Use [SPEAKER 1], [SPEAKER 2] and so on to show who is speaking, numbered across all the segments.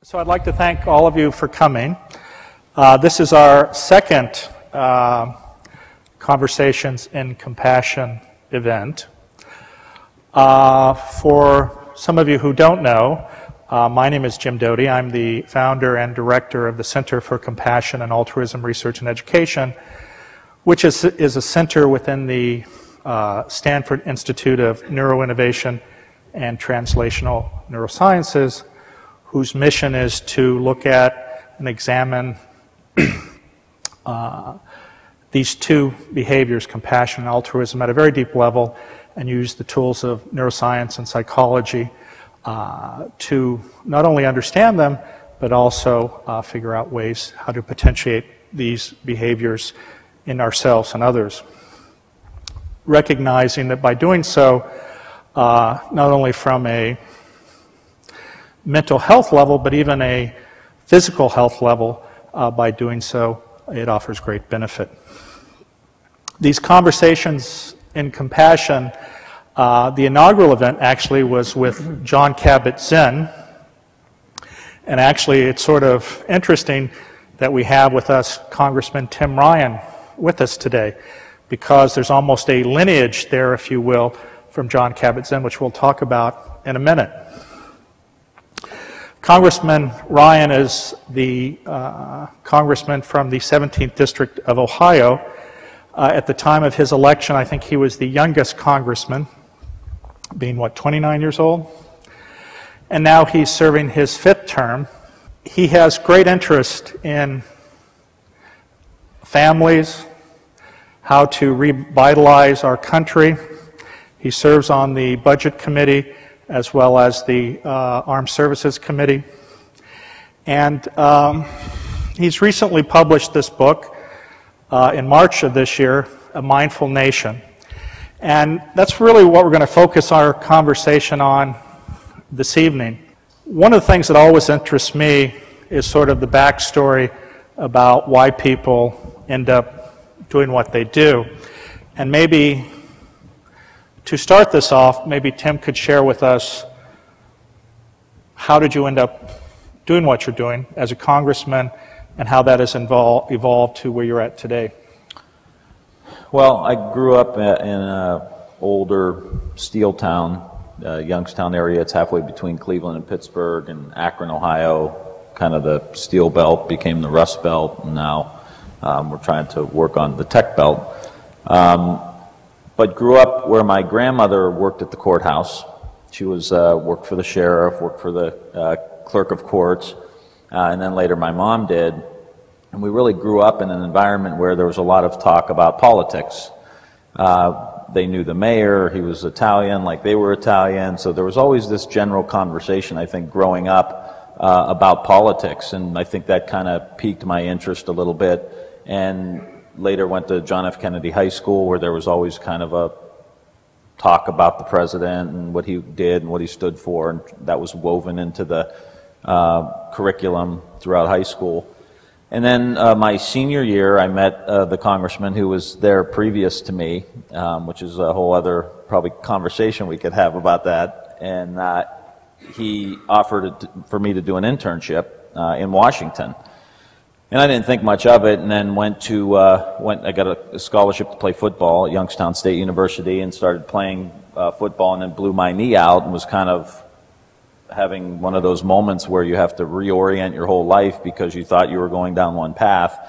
[SPEAKER 1] So I'd like to thank all of you for coming. This is our second Conversations in Compassion event. For some of you who don't know, my name is Jim Doty. I'm the founder and director of the Center for Compassion and Altruism Research and Education, which is a center within the Stanford Institute of Neuroinnovation and Translational Neurosciences, whose mission is to look at and examine these two behaviors, compassion and altruism, at a very deep level, and use the tools of neuroscience and psychology to not only understand them, but also figure out ways how to potentiate these behaviors in ourselves and others. Recognizing that by doing so, not only from a mental health level, but even a physical health level, by doing so, it offers great benefit. These Conversations in Compassion, the inaugural event actually was with Jon Kabat-Zinn, and actually it's sort of interesting that we have with us Congressman Tim Ryan with us today, because there's almost a lineage there, if you will, from Jon Kabat-Zinn, which we'll talk about in a minute. Congressman Ryan is the congressman from the 17th District of Ohio. At the time of his election, I think he was the youngest congressman, being, 29 years old? And now he's serving his 5th term. He has great interest in families, how to revitalize our country. He serves on the Budget Committee as well as the Armed Services Committee. And he's recently published this book in March of this year, A Mindful Nation. And that's really what we're going to focus our conversation on this evening. One of the things that always interests me is sort of the backstory about why people end up doing what they do. And maybe to start this off, maybe Tim could share with us, how did you end up doing what you're doing as a congressman, and how that has evolved to where you're at today?
[SPEAKER 2] Well, I grew up in an older steel town, Youngstown area. It's halfway between Cleveland and Pittsburgh, and Akron, Ohio. Kind of the steel belt became the rust belt, and now we're trying to work on the tech belt. But grew up where my grandmother worked at the courthouse. She was worked for the sheriff, worked for the clerk of courts, and then later my mom did. And we really grew up in an environment where there was a lot of talk about politics. They knew the mayor, he was Italian, like they were Italian, so there was always this general conversation, I think, growing up about politics, and I think that kind of piqued my interest a little bit. And later went to John F. Kennedy High School, where there was always kind of a talk about the president and what he did and what he stood for, and that was woven into the curriculum throughout high school. And then my senior year, I met the congressman who was there previous to me, which is a whole other probably conversation we could have about that. And he offered for me to do an internship in Washington. And I didn't think much of it, and then I got a scholarship to play football at Youngstown State University, and started playing football, and then blew my knee out, and was kind of having one of those moments where you have to reorient your whole life because you thought you were going down one path.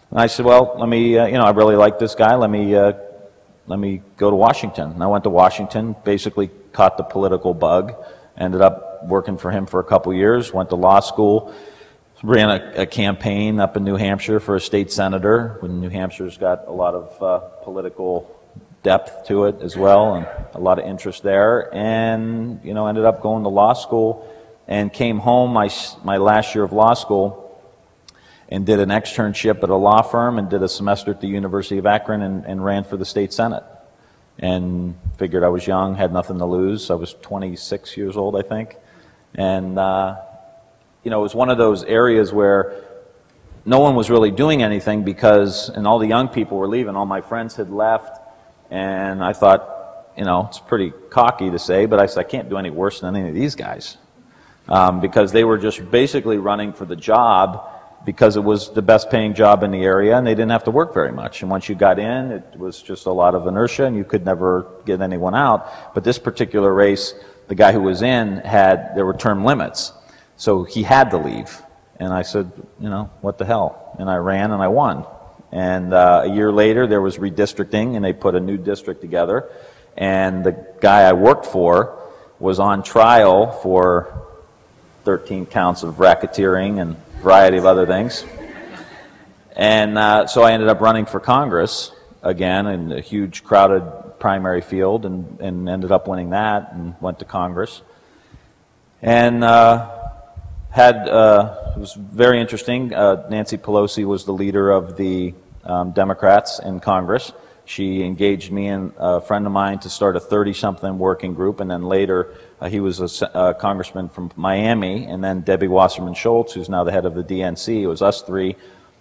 [SPEAKER 2] And I said, well, let me, I really like this guy, let me go to Washington. And I went to Washington, basically caught the political bug, ended up working for him for a couple years, went to law school, ran a campaign up in New Hampshire for a state senator, when New Hampshire's got a lot of political depth to it as well, and a lot of interest there. And ended up going to law school, and came home my last year of law school, and did an externship at a law firm, and did a semester at the University of Akron, and ran for the state senate. And figured I was young, had nothing to lose. I was 26 years old, I think, and it was one of those areas where no one was really doing anything and all the young people were leaving. All my friends had left, and I thought, it's pretty cocky to say, but I said, I can't do any worse than any of these guys. because they were just basically running for the job because it was the best paying job in the area and they didn't have to work very much. And once you got in, it was just a lot of inertia and you could never get anyone out. But this particular race, the guy who was in there were term limits. So he had to leave. And I said, you know, what the hell? And I ran and I won. And a year later, there was redistricting and they put a new district together. And the guy I worked for was on trial for 13 counts of racketeering and a variety of other things. And so I ended up running for Congress again in a huge crowded primary field and ended up winning that and went to Congress. And it was very interesting. Nancy Pelosi was the leader of the Democrats in Congress. She engaged me and a friend of mine to start a 30-something working group, and then later he was a congressman from Miami, and then Debbie Wasserman Schultz, who's now the head of the DNC. It was us three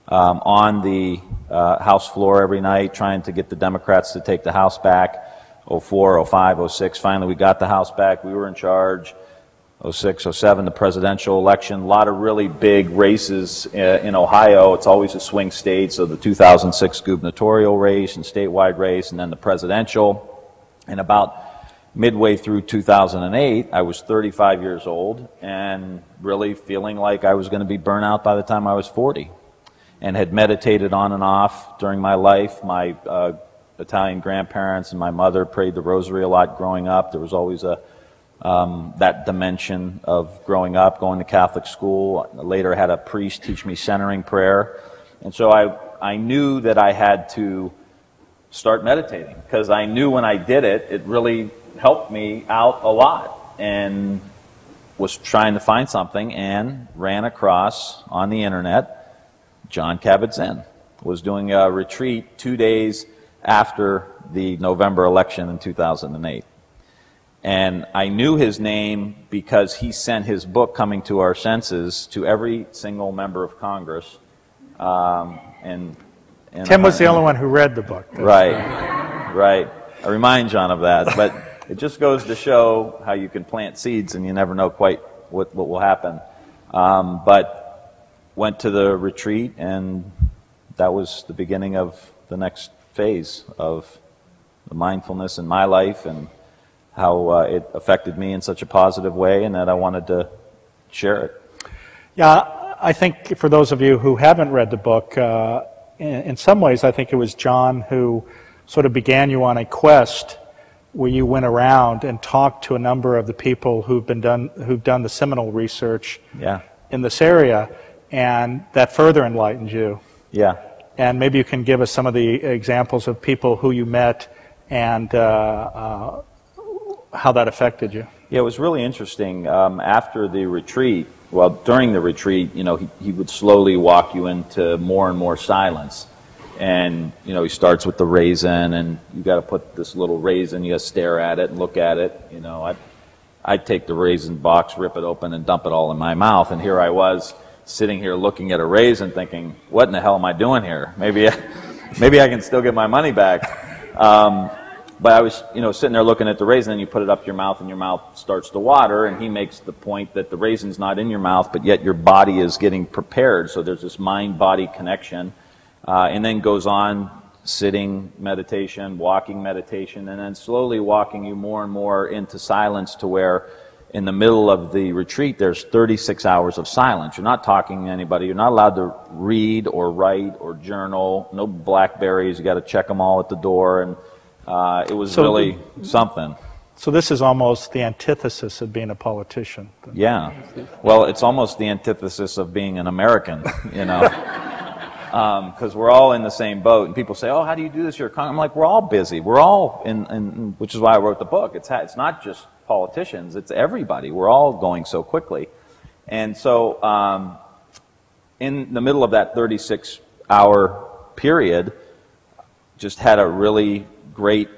[SPEAKER 2] on the House floor every night trying to get the Democrats to take the House back. 04, 05, 06. Finally, we got the House back. We were in charge. 06, 07, the presidential election. A lot of really big races in Ohio. It's always a swing state, so the 2006 gubernatorial race and statewide race, and then the presidential. And about midway through 2008, I was 35 years old and really feeling like I was going to be burnt out by the time I was 40. And had meditated on and off during my life. My Italian grandparents and my mother prayed the rosary a lot growing up. There was always that dimension of growing up, going to Catholic school. Later had a priest teach me centering prayer. And so I knew that I had to start meditating because I knew when I did it, it really helped me out a lot. And was trying to find something and ran across on the internet Jon Kabat-Zinn. Was doing a retreat 2 days after the November election in 2008. And I knew his name because he sent his book, Coming to Our Senses, to every single member of Congress. And
[SPEAKER 1] Tim was the only one who read the book.
[SPEAKER 2] Right. I remind John of that. But it just goes to show how you can plant seeds and you never know quite what will happen. But went to the retreat, and that was the beginning of the next phase of the mindfulness in my life and how it affected me in such a positive way, and that I wanted to share it.
[SPEAKER 1] Yeah, I think for those of you who haven't read the book, in some ways I think it was John who sort of began you on a quest where you went around and talked to a number of the people who've done the seminal research in this area, and that further enlightened you. Yeah. And maybe you can give us some of the examples of people who you met and how that affected you.
[SPEAKER 2] Yeah, it was really interesting. After the retreat, well, during the retreat, you know, he would slowly walk you into more and more silence. And, you know, he starts with the raisin, and you got to put this little raisin, you got to stare at it and look at it. You know, I'd take the raisin box, rip it open, and dump it all in my mouth. And here I was, sitting here looking at a raisin thinking, what in the hell am I doing here? Maybe I can still get my money back. But I was, you know, sitting there looking at the raisin, and you put it up your mouth, and your mouth starts to water, and he makes the point that the raisin's not in your mouth, but yet your body is getting prepared. So there's this mind-body connection, and then goes on sitting meditation, walking meditation, and then slowly walking you more and more into silence to where in the middle of the retreat, there's 36 hours of silence. You're not talking to anybody. You're not allowed to read or write or journal. No Blackberries. You got to check them all at the door. And it was really something.
[SPEAKER 1] So this is almost the antithesis of being a politician.
[SPEAKER 2] Yeah. Well, it's almost the antithesis of being an American, you know. Because we're all in the same boat. And people say, oh, how do you do this? I'm like, we're all busy. We're all in which is why I wrote the book. It's not just politicians, it's everybody. We're all going so quickly. And so in the middle of that 36-hour period, just had a really great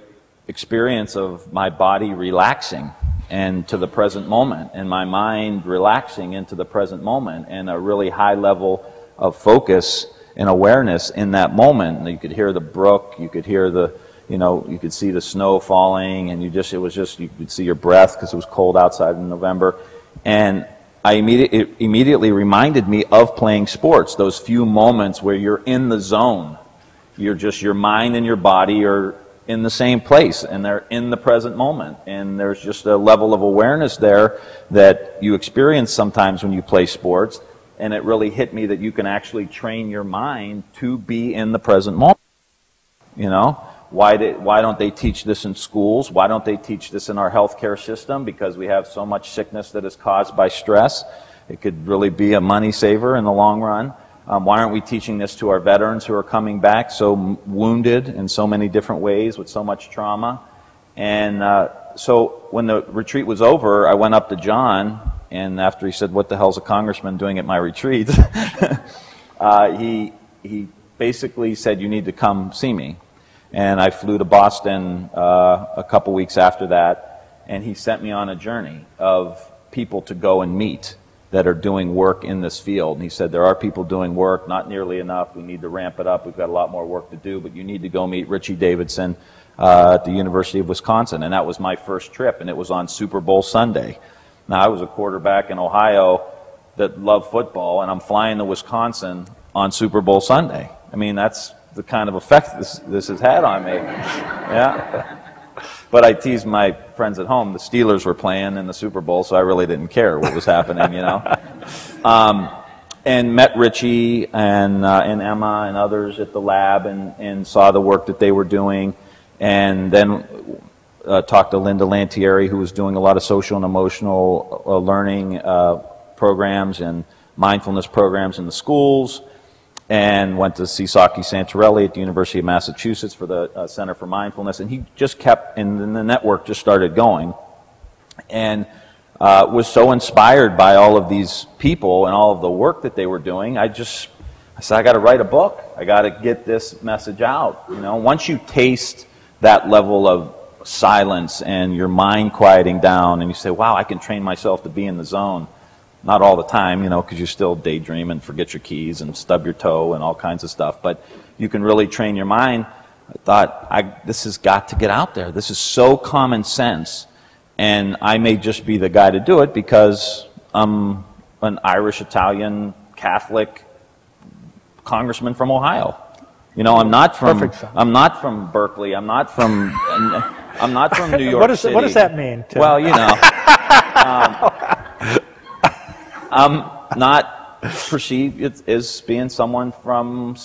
[SPEAKER 2] experience of my body relaxing and to the present moment, and my mind relaxing into the present moment, and a really high level of focus and awareness in that moment. And you could hear the brook, you could hear the, you know, you could see the snow falling, and you could see your breath because it was cold outside in November. And it immediately reminded me of playing sports, those few moments where you're in the zone. Your mind and your body are in the same place, and they're in the present moment. And there's just a level of awareness there that you experience sometimes when you play sports. And it really hit me that you can actually train your mind to be in the present moment. You know, why don't they teach this in schools? Why don't they teach this in our healthcare system? Because we have so much sickness that is caused by stress. It could really be a money saver in the long run. Why aren't we teaching this to our veterans who are coming back so wounded in so many different ways with so much trauma? And so when the retreat was over, I went up to John, and after he said, "What the hell's a congressman doing at my retreat?" he basically said, "You need to come see me." And I flew to Boston a couple weeks after that, and he sent me on a journey of people to go and meet that are doing work in this field. And he said, there are people doing work, not nearly enough. We need to ramp it up. We've got a lot more work to do, but you need to go meet Richie Davidson at the University of Wisconsin. And that was my first trip, and it was on Super Bowl Sunday. Now, I was a quarterback in Ohio that loved football, and I'm flying to Wisconsin on Super Bowl Sunday. I mean, that's the kind of effect this has had on me. Yeah. But I teased my friends at home. The Steelers were playing in the Super Bowl, so I really didn't care what was happening, you know. And met Richie and Emma and others at the lab and saw the work that they were doing. And then talked to Linda Lantieri, who was doing a lot of social and emotional learning programs and mindfulness programs in the schools. And went to see Saki Santorelli at the University of Massachusetts for the Center for Mindfulness. And he just kept, and the network just started going. And was so inspired by all of these people and all of the work that they were doing. I said, I got to write a book. I got to get this message out. You know, once you taste that level of silence and your mind quieting down, and you say, wow, I can train myself to be in the zone. Not all the time, you know, because you still daydream and forget your keys and stub your toe and all kinds of stuff. But you can really train your mind. I thought, this has got to get out there. This is so common sense. And I may just be the guy to do it because I'm an Irish, Italian, Catholic congressman from Ohio. You know, I'm not from Berkeley. I'm not from New York City.
[SPEAKER 1] What does that mean, Tim?
[SPEAKER 2] Well, you know. I'm not perceived as being someone from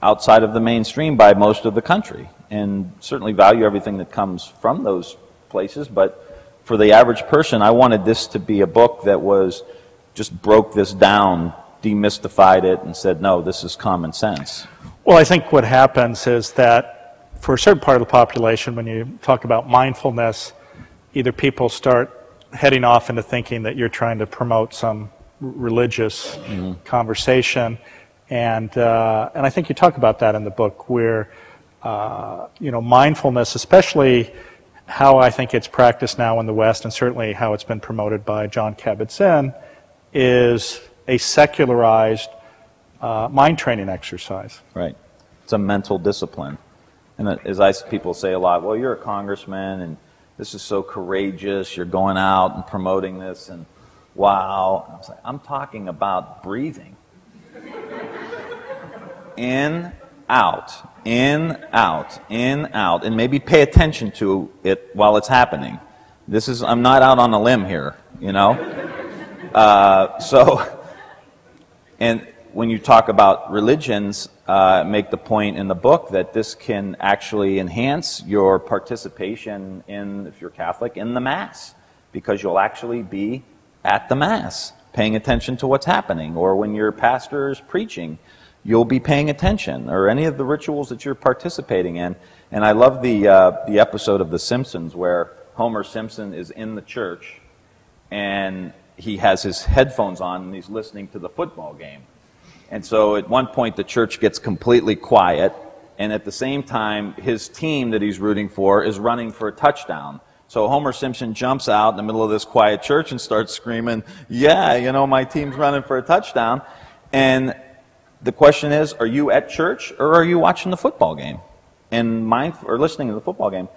[SPEAKER 2] outside of the mainstream by most of the country, and certainly value everything that comes from those places. But for the average person, I wanted this to be a book that was just broke this down, demystified it, and said, no, this is common sense.
[SPEAKER 1] Well, I think what happens is that for a certain part of the population, when you talk about mindfulness, either people start heading off into thinking that you're trying to promote some religious conversation, and I think you talk about that in the book, where you know, mindfulness, especially how I think it's practiced now in the West, and certainly how it's been promoted by Jon Kabat-Zinn, is a secularized mind training exercise.
[SPEAKER 2] Right. It's a mental discipline, and as people say a lot, well, you're a congressman, and this is so courageous. You're going out and promoting this, and wow. I was like, I'm talking about breathing. In, out, in, out, in, out, and maybe pay attention to it while it's happening. I'm not out on a limb here, you know. And when you talk about religions, make the point in the book that this can actually enhance your participation in, if you're Catholic, in the Mass, because you'll actually be at the Mass, paying attention to what's happening. Or when your pastor is preaching, you'll be paying attention, or any of the rituals that you're participating in. And I love the episode of The Simpsons where Homer Simpson is in the church, and he has his headphones on, and he's listening to the football game. And so at one point the church gets completely quiet, and at the same time his team that he's rooting for is running for a touchdown. So Homer Simpson jumps out in the middle of this quiet church and starts screaming, yeah, you know, my team's running for a touchdown. And the question is, are you at church or are you watching the football game? Or listening to the football game?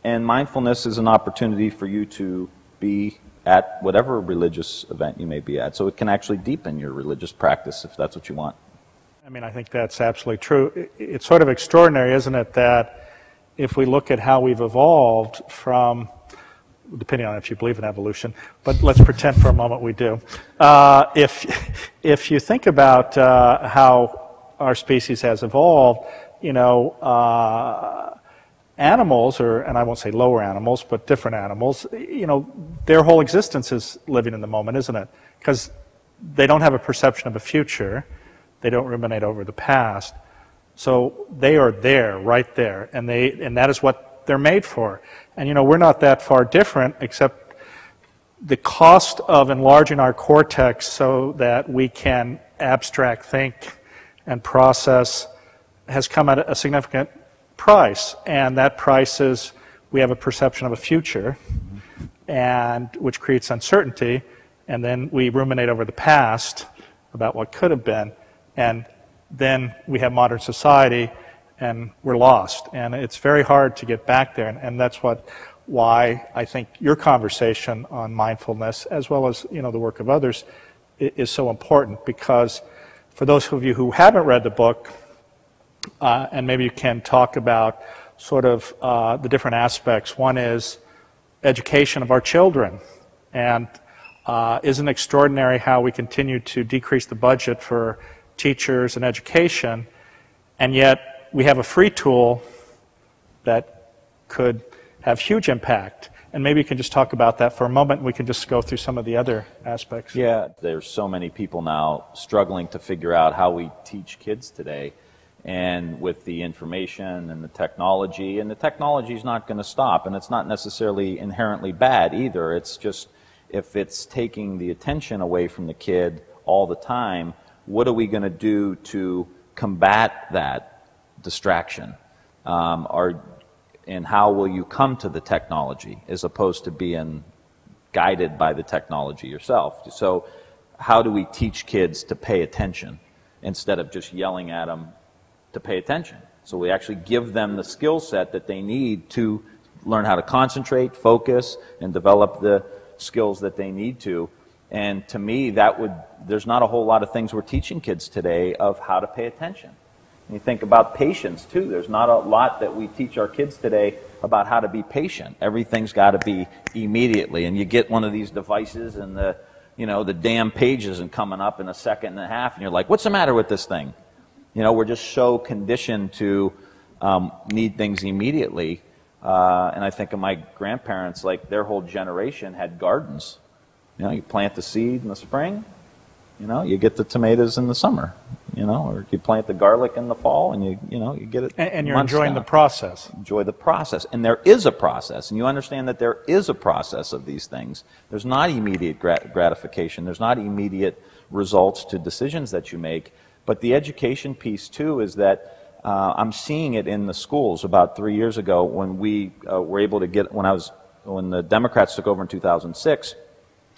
[SPEAKER 2] And mindfulness is an opportunity for you to be at whatever religious event you may be at. So it can actually deepen your religious practice if that's what you want.
[SPEAKER 1] I mean, I think that's absolutely true. It's sort of extraordinary, isn't it, that if we look at how we've evolved from, depending on if you believe in evolution, but let's pretend for a moment we do. If you think about how our species has evolved, you know, animals, and I won't say lower animals, but different animals, you know, their whole existence is living in the moment, isn't it? Because they don't have a perception of a future. They don't ruminate over the past. So they are there, right there, and that is what they're made for. And you know, we're not that far different, except the cost of enlarging our cortex so that we can abstract think and process has come at a significant price. And that price is we have a perception of a future, and which creates uncertainty, and then we ruminate over the past about what could have been, and then we have modern society and we're lost. And it's very hard to get back there, and that's why I think your conversation on mindfulness, as well as, you know, the work of others, is so important. Because for those of you who haven't read the book, and maybe you can talk about sort of the different aspects. One is education of our children, and isn't it extraordinary how we continue to decrease the budget for teachers and education, and yet we have a free tool that could have huge impact. And maybe you can just talk about that for a moment, and we can just go through some of the other aspects.
[SPEAKER 2] Yeah, there's so many people now struggling to figure out how we teach kids today, and with the information and the technology is not going to stop, and it's not necessarily inherently bad either. It's just, if it's taking the attention away from the kid all the time, what are we going to do to combat that distraction? And how will you come to the technology as opposed to being guided by the technology yourself? So how do we teach kids to pay attention instead of just yelling at them to pay attention? So we actually give them the skill set that they need to learn how to concentrate, focus, and develop the skills that they need to. And to me, there's not a whole lot of things we're teaching kids today of how to pay attention. And you think about patience too. There's not a lot that we teach our kids today about how to be patient. Everything's got to be immediately. And you get one of these devices and the damn page isn't coming up in a second and a half, and you're like, what's the matter with this thing? You know, we're just so conditioned to need things immediately. And I think of my grandparents, like their whole generation had gardens. You know, you plant the seed in the spring, you know, you get the tomatoes in the summer, you know, or you plant the garlic in the fall, and you get it.
[SPEAKER 1] And you're enjoying the process.
[SPEAKER 2] Enjoy the process. And there is a process, and you understand that there is a process of these things. There's not immediate gratification. There's not immediate results to decisions that you make. But the education piece, too, is that I'm seeing it in the schools. About 3 years ago, when we were able to get, when the Democrats took over in 2006,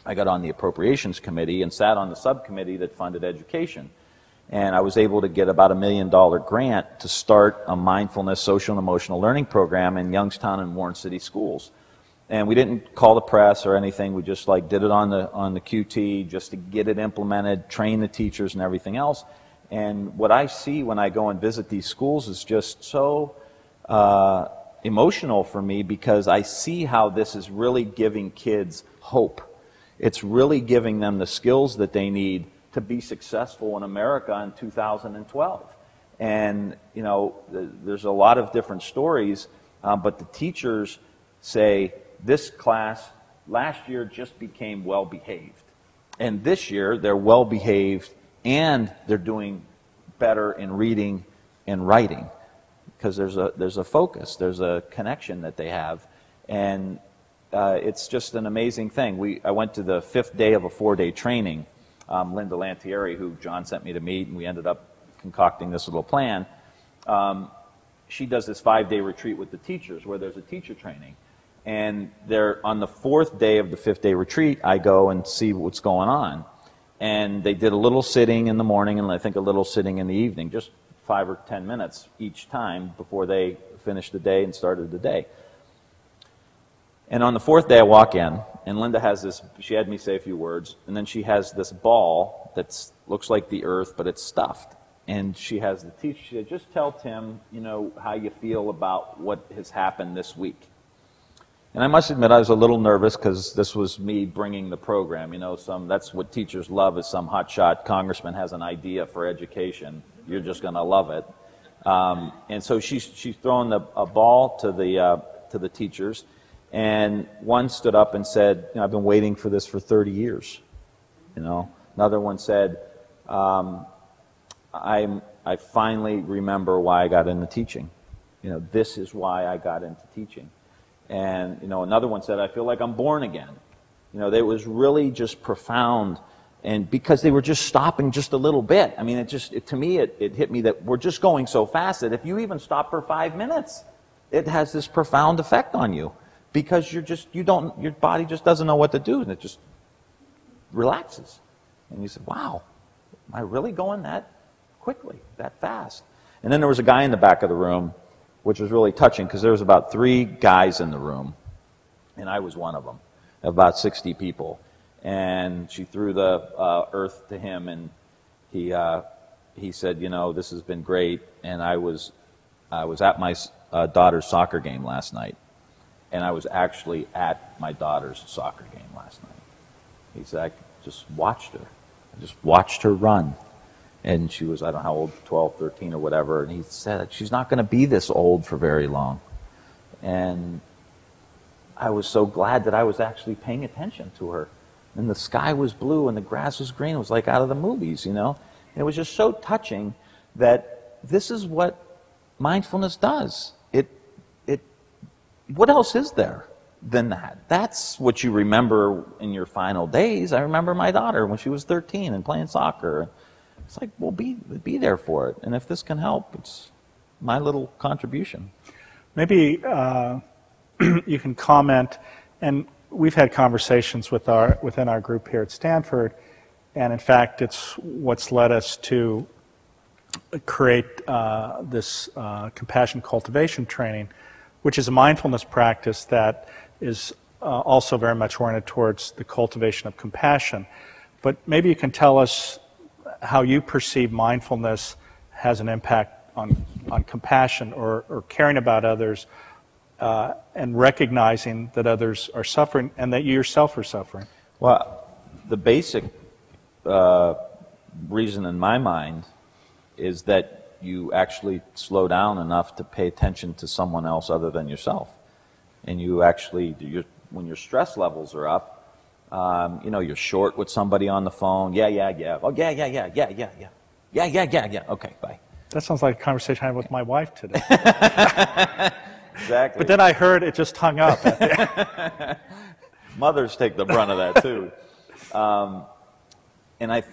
[SPEAKER 2] I got on the Appropriations Committee and sat on the subcommittee that funded education. And I was able to get about $1 million grant to start a mindfulness social and emotional learning program in Youngstown and Warren City schools. And we didn't call the press or anything. We just did it on the QT just to get it implemented, train the teachers and everything else. And what I see when I go and visit these schools is just so emotional for me, because I see how this is really giving kids hope. It's really giving them the skills that they need to be successful in America in 2012. And, you know, there's a lot of different stories, but the teachers say, this class last year just became well-behaved. And this year they're well-behaved and they're doing better in reading and writing, because there's a focus, there's a connection that they have. And it's just an amazing thing. I went to the 5th day of a 4-day training. Linda Lantieri, who John sent me to meet, and we ended up concocting this little plan. She does this 5-day retreat with the teachers where there's a teacher training. And on the 4th day of the 5th day retreat, I go and see what's going on. And they did a little sitting in the morning and I think a little sitting in the evening, just 5 or 10 minutes each time before they finished the day and started the day. And on the 4th day I walk in, and Linda has this, she had me say a few words, and then she has this ball that looks like the earth, but it's stuffed. And she has the teacher, she said, just tell Tim, you know, how you feel about what has happened this week. And I must admit, I was a little nervous because this was me bringing the program. You know, that's what teachers love, is some hotshot congressman has an idea for education. You're just going to love it. And so she's throwing a ball to the teachers, and one stood up and said, you know, I've been waiting for this for 30 years. You know, another one said, I finally remember why I got into teaching. You know, this is why I got into teaching. And, you know, another one said, I feel like I'm born again. You know, it was really just profound. And because they were just stopping just a little bit. I mean, to me, it hit me that we're just going so fast that if you even stop for 5 minutes, it has this profound effect on you. Because your body just doesn't know what to do, and it just relaxes. And you said, wow, am I really going that quickly, that fast? And then there was a guy in the back of the room, which was really touching, because there was about 3 guys in the room, and I was one of them, about 60 people. And she threw the earth to him, and he said, you know, this has been great. And I was at my daughter's soccer game last night, and I was actually at my daughter's soccer game last night. He said, I just watched her. I just watched her run. And she was, I don't know how old, 12, 13 or whatever. And he said, she's not going to be this old for very long. And I was so glad that I was actually paying attention to her. And the sky was blue and the grass was green. It was like out of the movies, you know. And it was just so touching that this is what mindfulness does. What else is there than that? That's what you remember in your final days. I remember my daughter when she was 13 and playing soccer. It's like, well, be there for it. And if this can help, it's my little contribution.
[SPEAKER 1] Maybe you can comment, and we've had conversations within our group here at Stanford, and in fact, it's what's led us to create this compassion cultivation training, which is a mindfulness practice that is also very much oriented towards the cultivation of compassion. But maybe you can tell us how you perceive mindfulness has an impact on compassion or caring about others, and recognizing that others are suffering and that you yourself are suffering.
[SPEAKER 2] Well, the basic reason in my mind is that you actually slow down enough to pay attention to someone else other than yourself. And you actually, when your stress levels are up, you know, you're short with somebody on the phone. Yeah. Oh, yeah. Okay, bye.
[SPEAKER 1] That sounds like a conversation I had with my wife today.
[SPEAKER 2] Exactly.
[SPEAKER 1] But then I heard it just hung up.
[SPEAKER 2] Mothers take the brunt of that too. And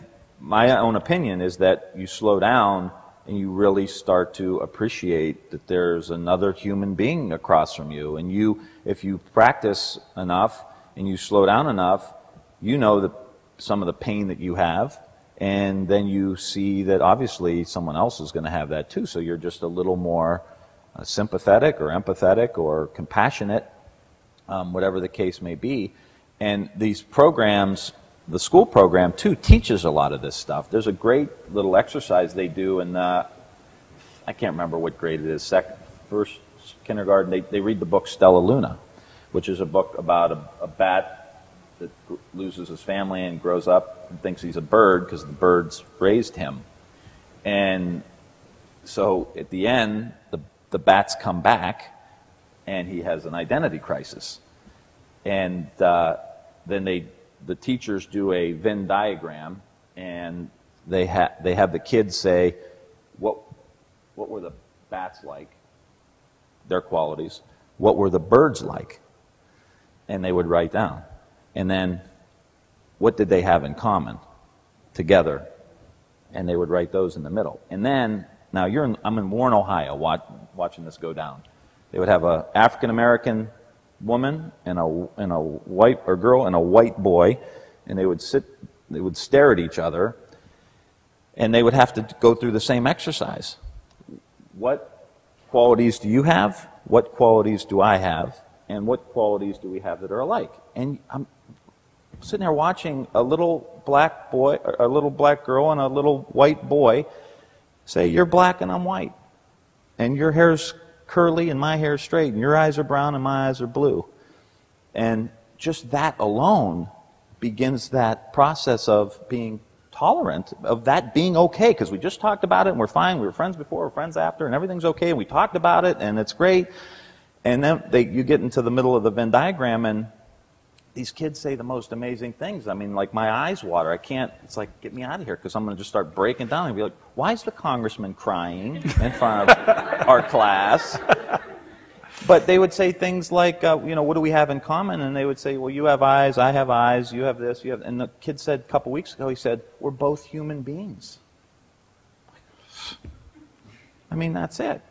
[SPEAKER 2] my own opinion is that you slow down and you really start to appreciate that there's another human being across from you. And if you practice enough and you slow down enough, you know some of the pain that you have, and then you see that obviously someone else is going to have that too. So you're just a little more sympathetic or empathetic or compassionate, whatever the case may be. And these programs, the school program too, teaches a lot of this stuff. There's a great little exercise they do in, I can't remember what grade it is, first kindergarten. They read the book Stella Luna, which is a book about a bat that loses his family and grows up and thinks he's a bird because the birds raised him. And so at the end, the bats come back and he has an identity crisis. And then the teachers do a Venn diagram, and they have the kids say, what were the bats like, their qualities, what were the birds like, and they would write down. And then, what did they have in common together? And they would write those in the middle. And then, now I'm in Warren, Ohio, watching this go down. They would have an African-American woman and a white or girl and a white boy, and they would stare at each other, and they would have to go through the same exercise. What qualities do you have? What qualities do I have? And what qualities do we have that are alike? And sitting there watching a little black boy, a little black girl and a little white boy say, "You're black and I'm white. And your hair's curly and my hair's straight. And your eyes are brown and my eyes are blue." And just that alone begins that process of being tolerant, of that being okay, because we just talked about it and we're fine. We were friends before, we're friends after, and everything's okay. And we talked about it and it's great. And then you get into the middle of the Venn diagram and these kids say the most amazing things. I mean, like, my eyes water. I can't, it's like, get me out of here, because I'm going to just start breaking down and be like, why is the congressman crying in front of our class? But they would say things like, what do we have in common? And they would say, well, you have eyes, I have eyes, you have this, you have... And the kid said a couple weeks ago, he said, we're both human beings. I mean, that's it.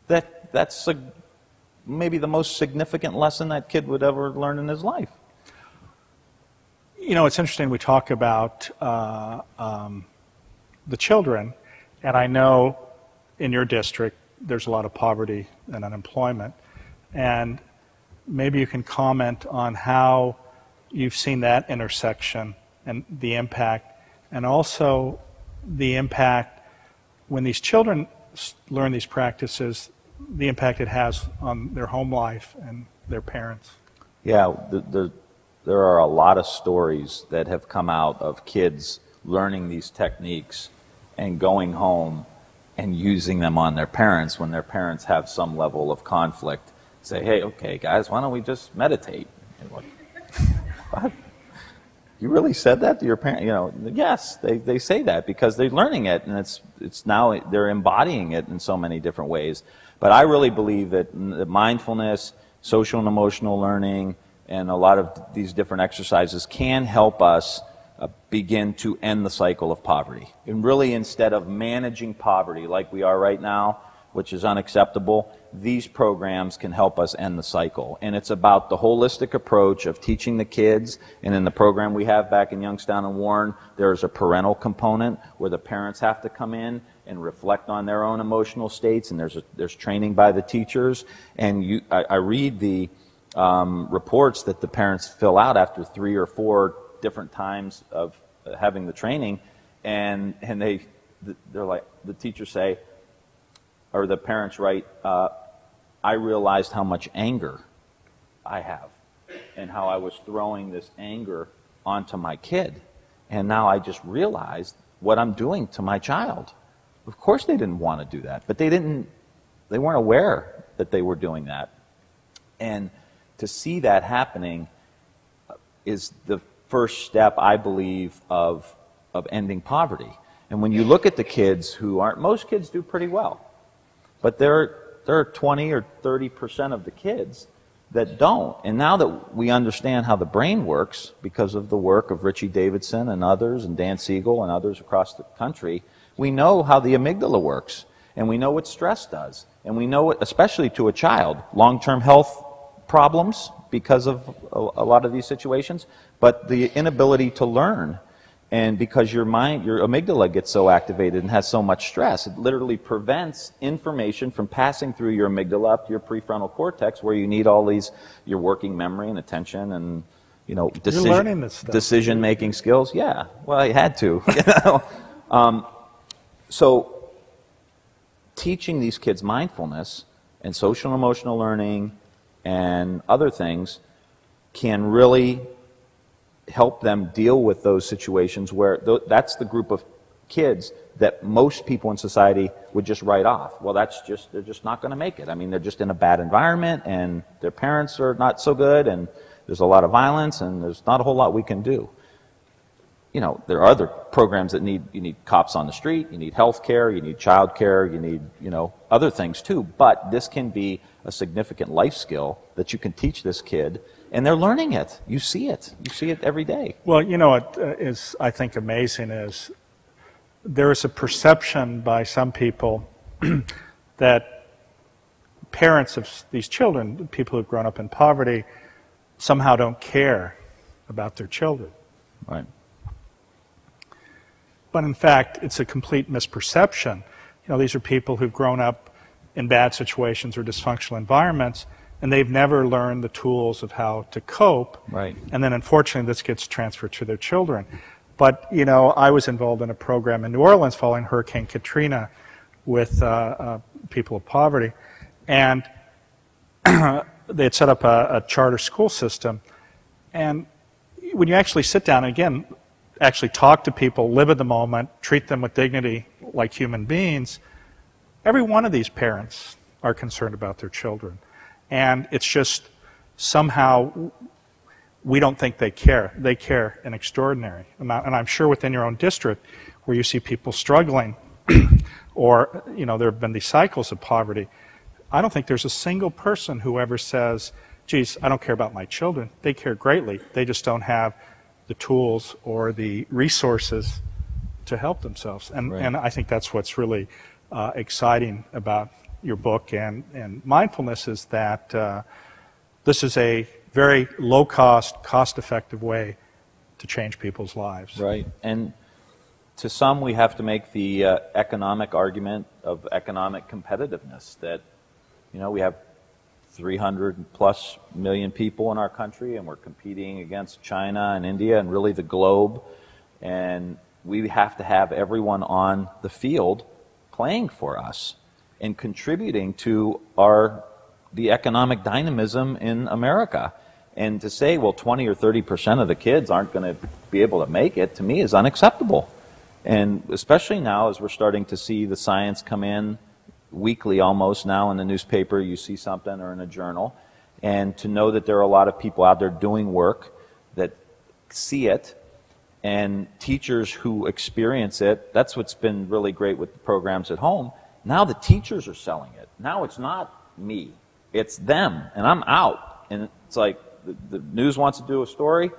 [SPEAKER 2] That's maybe the most significant lesson that kid would ever learn in his life.
[SPEAKER 1] You know, it's interesting, we talk about the children, and I know in your district there's a lot of poverty and unemployment, and maybe you can comment on how you've seen that intersection and the impact, and also the impact when these children learn these practices, the impact it has on their home life and their parents.
[SPEAKER 2] Yeah, there are a lot of stories that have come out of kids learning these techniques and going home and using them on their parents when their parents have some level of conflict. Say, hey, okay, guys, why don't we just meditate? And like, what? You really said that to your parents? You know, yes, they say that because they're learning it, and it's now they're embodying it in so many different ways. But I really believe that mindfulness, social and emotional learning, and a lot of these different exercises can help us begin to end the cycle of poverty. And really, instead of managing poverty like we are right now, which is unacceptable, these programs can help us end the cycle. And it's about the holistic approach of teaching the kids. And in the program we have back in Youngstown and Warren, there's a parental component where the parents have to come in and reflect on their own emotional states, and there's training by the teachers. And I read the reports that the parents fill out after 3 or 4 different times of having the training, and they're like, the teachers say, or the parents write, I realized how much anger I have and how I was throwing this anger onto my kid, and now I just realized what I'm doing to my child. Of course they didn't want to do that, but they weren't aware that they were doing that. And to see that happening is the first step, I believe, of ending poverty. And when you look at the kids who aren't, most kids do pretty well, but there are 20 or 30% of the kids that don't. And now that we understand how the brain works because of the work of Richie Davidson and others, and Dan Siegel and others across the country, we know how the amygdala works, and we know what stress does, and we know what, especially to a child, long-term health problems because of a lot of these situations, but the inability to learn. And because your amygdala gets so activated and has so much stress, it literally prevents information from passing through your amygdala up to your prefrontal cortex, where you need all these, your working memory and attention and, decision-making skills. Yeah, well, I had to. So teaching these kids mindfulness and social and emotional learning and other things can really help them deal with those situations where that's the group of kids that most people in society would just write off. Well, they're just not going to make it. I mean, they're just in a bad environment, and their parents are not so good, and there's a lot of violence, and there's not a whole lot we can do. You know, there are other programs that you need cops on the street, you need health care, you need child care, you need, other things too. But this can be a significant life skill that you can teach this kid, and they're learning it. You see it. You see it every day.
[SPEAKER 1] Well, what is, I think, amazing is there is a perception by some people that parents of these children, people who've grown up in poverty, somehow don't care about their children.
[SPEAKER 2] Right.
[SPEAKER 1] But in fact, it's a complete misperception. These are people who've grown up in bad situations or dysfunctional environments, and they've never learned the tools of how to cope.
[SPEAKER 2] Right.
[SPEAKER 1] And then unfortunately this gets transferred to their children. But, you know, I was involved in a program in New Orleans following Hurricane Katrina with people of poverty, and they had set up a charter school system. And when you actually sit down and, again, actually talk to people, live in the moment, treat them with dignity like human beings, every one of these parents are concerned about their children. And it's just somehow we don't think they care. They care an extraordinary amount. And I'm sure within your own district where you see people struggling or, you know, there have been these cycles of poverty, I don't think there's a single person who ever says, geez, I don't care about my children. They care greatly. They just don't have the tools or the resources to help themselves. And,
[SPEAKER 2] right.
[SPEAKER 1] and I think that's what's really exciting about your book and mindfulness is that this is a very low-cost, cost-effective way to change people's lives.
[SPEAKER 2] Right. And to some, we have to make the economic argument of economic competitiveness that, you know, we have 300+ million people in our country, and we're competing against China and India and really the globe. And we have to have everyone on the field playing for us and contributing to the economic dynamism in America. And to say, well, 20 or 30% of the kids aren't going to be able to make it, to me, is unacceptable. And especially now as we're starting to see the science come in weekly almost now in the newspaper, you see something, or in a journal, and to know that there are a lot of people out there doing work that see it, and teachers who experience it. That's what's been really great with the programs at home. Now the teachers are selling it. Now it's not me, it's them, and I'm out. And it's like the news wants to do a story,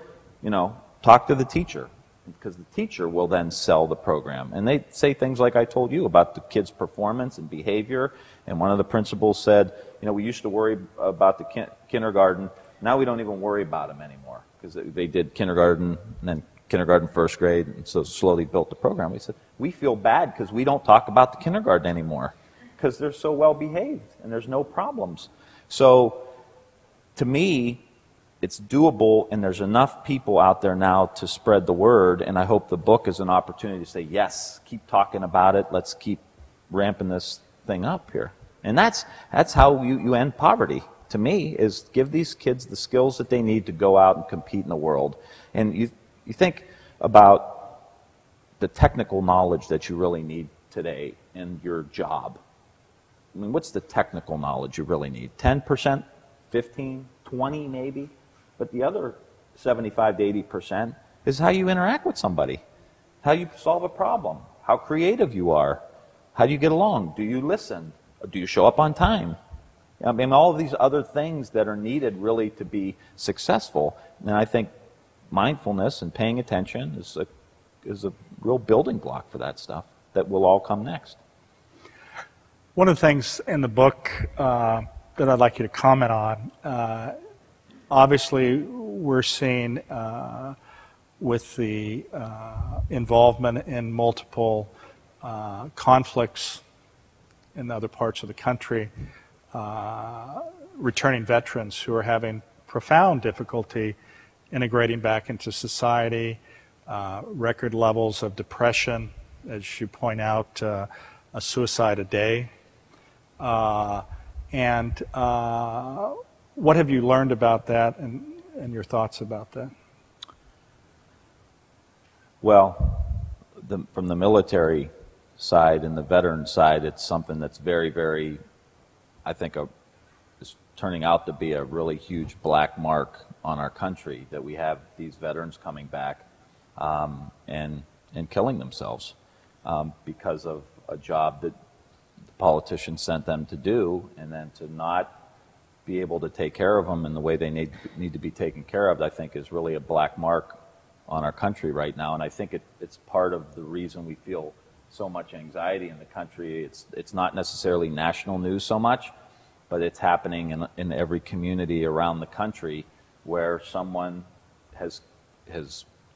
[SPEAKER 2] you know, talk to the teacher, because the teacher will then sell the program. And they say things like I told you about the kids' performance and behavior. And one of the principals said, you know, we used to worry about the kindergarten. Now we don't even worry about them anymore, because they did kindergarten and then kindergarten, first grade, and so slowly built the program. We said, we feel bad because we don't talk about the kindergarten anymore because they're so well behaved and there's no problems. So to me, it's doable, and there's enough people out there now to spread the word, and I hope the book is an opportunity to say, yes, keep talking about it, let's keep ramping this thing up here. And that's how you end poverty, to me, is give these kids the skills that they need to go out and compete in the world. And you think about the technical knowledge that you really need today in your job. I mean, what's the technical knowledge you really need? 10%? 15? 20 maybe? But the other 75 to 80% is how you interact with somebody, how you solve a problem, how creative you are, how do you get along, do you listen, do you show up on time? I mean, all of these other things that are needed really to be successful. And I think mindfulness and paying attention is a real building block for that stuff that will all come next.
[SPEAKER 1] One of the things in the book that I'd like you to comment on, obviously we're seeing with the involvement in multiple conflicts in other parts of the country, returning veterans who are having profound difficulty integrating back into society, record levels of depression, as you point out, a suicide a day. And what have you learned about that and your thoughts about that? Well,
[SPEAKER 2] from the military side and the veteran side, it's something that's very, very, I think, is turning out to be a really huge black mark on our country, that we have these veterans coming back and killing themselves because of a job that the politicians sent them to do, and then to not be able to take care of them in the way they need to be taken care of, I think is really a black mark on our country right now. And I think it's part of the reason we feel so much anxiety in the country. It's not necessarily national news so much, but it's happening in every community around the country where someone has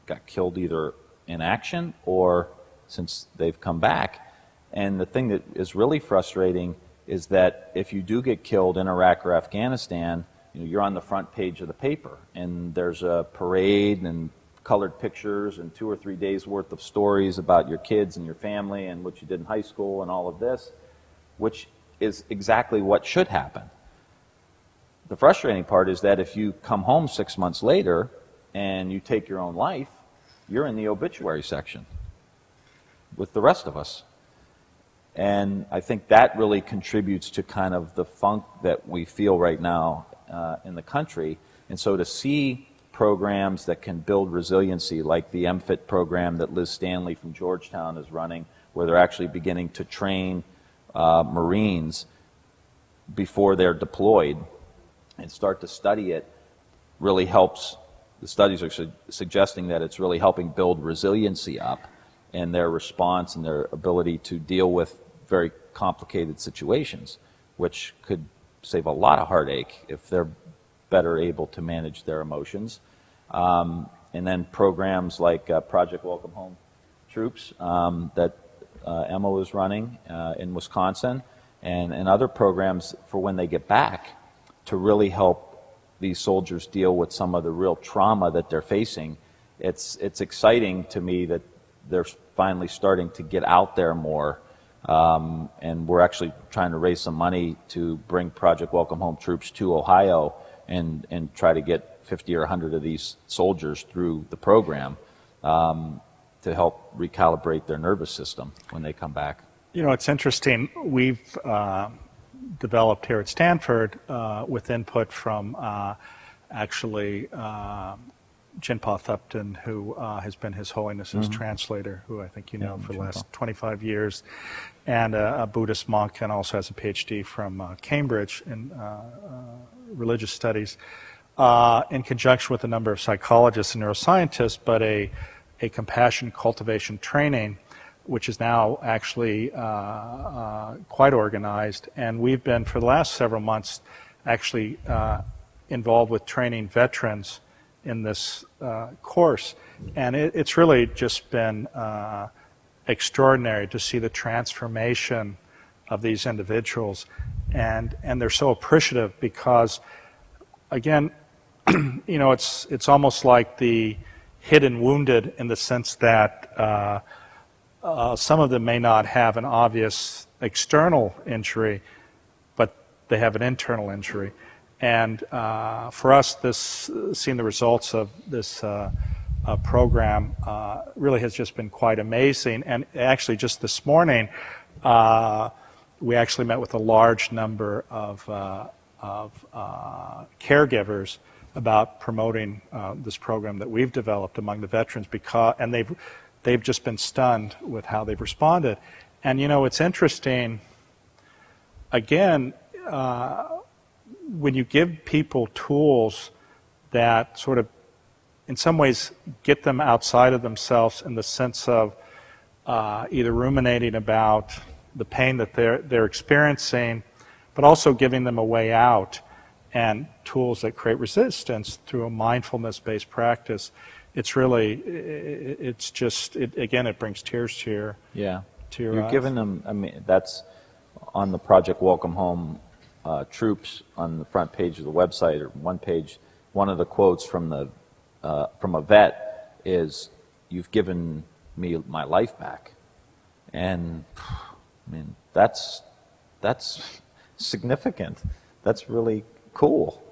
[SPEAKER 2] got killed either in action or since they've come back. And the thing that is really frustrating is that if you do get killed in Iraq or Afghanistan, you're on the front page of the paper, and there's a parade and colored pictures and 2 or 3 days worth of stories about your kids and your family and what you did in high school and all of this, which is exactly what should happen. The frustrating part is that if you come home 6 months later and you take your own life, you're in the obituary section with the rest of us. And I think that really contributes to kind of the funk that we feel right now in the country. And so to see programs that can build resiliency, like the MFIT program that Liz Stanley from Georgetown is running, where they're actually beginning to train Marines before they're deployed and start to study it, really helps. The studies are suggesting that it's really helping build resiliency up and their response and their ability to deal with very complicated situations, which could save a lot of heartache if they're better able to manage their emotions. And then programs like Project Welcome Home Troops that Emma was running in Wisconsin, and other programs for when they get back to really help these soldiers deal with some of the real trauma that they're facing. It's exciting to me that they're finally starting to get out there more, and we're actually trying to raise some money to bring Project Welcome Home Troops to Ohio and try to get 50 or 100 of these soldiers through the program to help recalibrate their nervous system when they come back.
[SPEAKER 1] You know, it's interesting. We've developed here at Stanford with input from actually Jinpa Thupten, who has been His Holiness's translator, who I think you know for the last 25 years, and a Buddhist monk, and also has a PhD from Cambridge in religious studies, in conjunction with a number of psychologists and neuroscientists, but a compassion cultivation training, which is now actually quite organized. And we've been, for the last several months, actually involved with training veterans in this course. And it's really just been extraordinary to see the transformation of these individuals. And they're so appreciative because, again, you know, it's almost like the hit and wounded in the sense that some of them may not have an obvious external injury, but they have an internal injury. And for us, seeing the results of this program really has just been quite amazing. And actually, just this morning, we actually met with a large number of caregivers about promoting this program that we've developed among the veterans, and they've just been stunned with how they've responded. And you know, it's interesting, again, when you give people tools that sort of, in some ways, get them outside of themselves in the sense of either ruminating about the pain that they're experiencing, but also giving them a way out and tools that create resistance through a mindfulness-based practice. It's really, it's just, again, it brings tears to your
[SPEAKER 2] You're
[SPEAKER 1] eyes.
[SPEAKER 2] giving them, I mean, that's on the Project Welcome Home Troops on the front page of the website, or one page. One of the quotes from a vet is, "You've given me my life back," and I mean that's significant. That's really cool,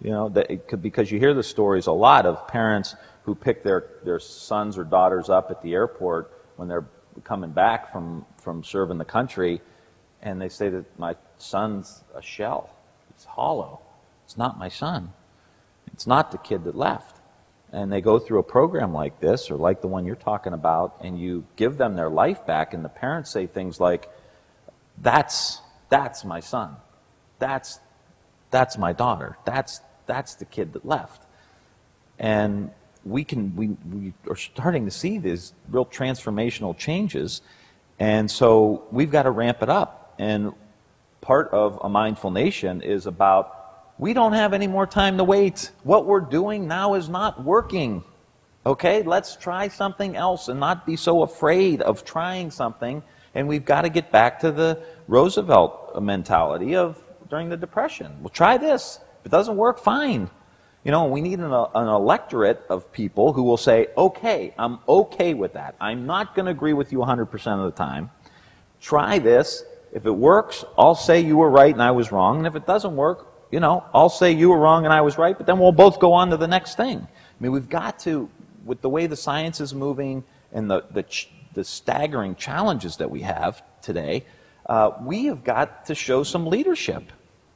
[SPEAKER 2] you know. Because you hear the stories a lot of parents who pick their sons or daughters up at the airport when they're coming back from serving the country, and they say that my son's a shell. It's hollow. It's not my son. It's not the kid that left. And they go through a program like this, or like the one you're talking about, and you give them their life back, and the parents say things like, that's my son. That's my daughter. That's the kid that left. And we are starting to see these real transformational changes, and so we've got to ramp it up. And part of a mindful nation is about, we don't have any more time to wait. What we're doing now is not working. Okay, let's try something else and not be so afraid of trying something. And we've got to get back to the Roosevelt mentality of during the Depression. Well, try this. If it doesn't work, fine. You know, we need an electorate of people who will say, okay, I'm okay with that. I'm not going to agree with you 100% of the time. Try this. If it works, I'll say you were right and I was wrong. And if it doesn't work, you know, I'll say you were wrong and I was right, but then we'll both go on to the next thing. I mean, we've got to, with the way the science is moving and the staggering challenges that we have today, we have got to show some leadership,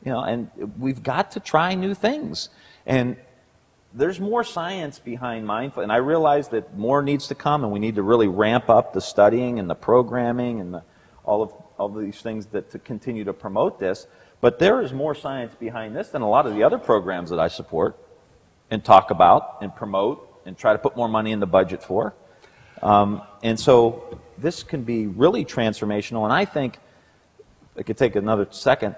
[SPEAKER 2] you know, and we've got to try new things. And there's more science behind mindfulness, and I realize that more needs to come, and we need to really ramp up the studying and the programming and all of these things to continue to promote this. But there is more science behind this than a lot of the other programs that I support and talk about and promote and try to put more money in the budget for. And so this can be really transformational, and I think, I could take another second,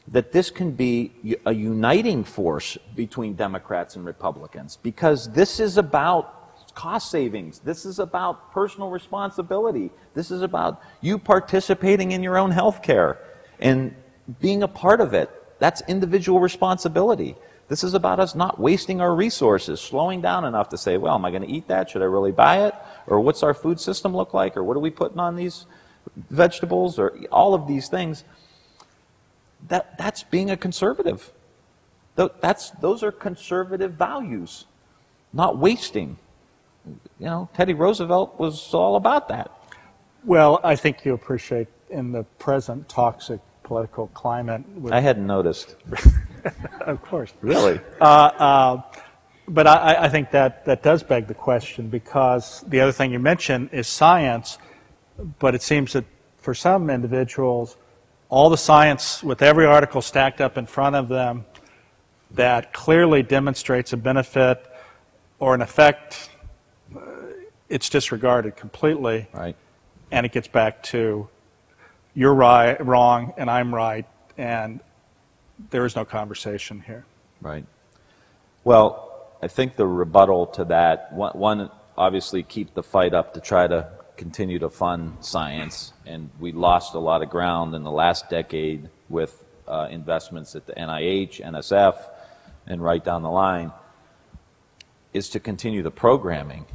[SPEAKER 2] that this can be a uniting force between Democrats and Republicans, because this is about cost savings. This is about personal responsibility. This is about you participating in your own health care and being a part of it. That's individual responsibility. This is about us not wasting our resources, slowing down enough to say, well, am I going to eat that? Should I really buy it? Or what's our food system look like? Or what are we putting on these vegetables? Or all of these things. That's being a conservative. Those are conservative values, not wasting. You know, Teddy Roosevelt was all about that.
[SPEAKER 1] Well, I think you appreciate in the present toxic political climate.
[SPEAKER 2] I hadn't noticed.
[SPEAKER 1] Of course.
[SPEAKER 2] Really?
[SPEAKER 1] But I think that does beg the question, because the other thing you mentioned is science, but it seems that for some individuals, all the science with every article stacked up in front of them that clearly demonstrates a benefit or an effect, it's disregarded completely.
[SPEAKER 2] Right.
[SPEAKER 1] And it gets back to you're right, wrong, and I'm right, and there is no conversation here.
[SPEAKER 2] Right. Well, I think the rebuttal to that, one, obviously keep the fight up to try to continue to fund science, and we lost a lot of ground in the last decade with investments at the NIH, NSF, and right down the line, is to continue the programming,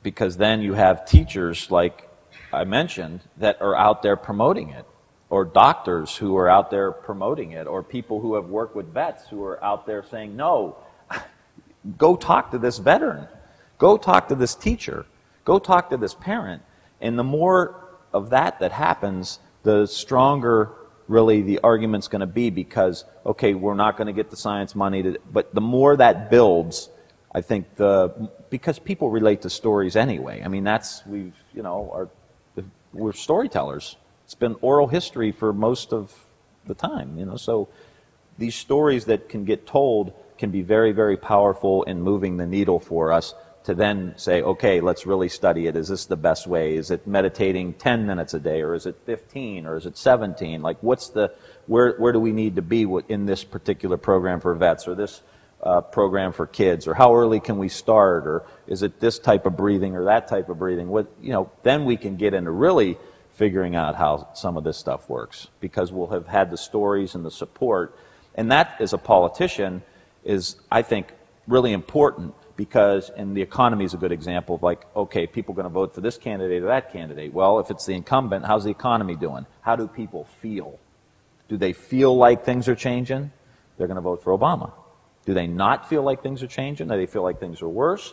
[SPEAKER 2] because then you have teachers, like I mentioned, that are out there promoting it, or doctors who are out there promoting it, or people who have worked with vets who are out there saying, no, go talk to this veteran, go talk to this teacher, go talk to this parent. And the more of that happens, the stronger really the argument's going to be, because, okay, we're not going to get the science money, but the more that builds, I think because people relate to stories anyway. I mean, we're storytellers. It's been oral history for most of the time, you know. So these stories that can get told can be very, very powerful in moving the needle for us to then say, okay, let's really study it. Is this the best way? Is it meditating 10 minutes a day, or is it 15, or is it 17? Like, where do we need to be in this particular program for vets, or this program for kids, or how early can we start, or is it this type of breathing or that type of breathing? Then we can get into really figuring out how some of this stuff works, because we'll have had the stories and the support. And that, as a politician, is, I think, really important, because, and the economy is a good example of, like, okay, people are going to vote for this candidate or that candidate. Well, if it's the incumbent, how's the economy doing? How do people feel? Do they feel like things are changing? They're going to vote for Obama. Do they not feel like things are changing? Do they feel like things are worse?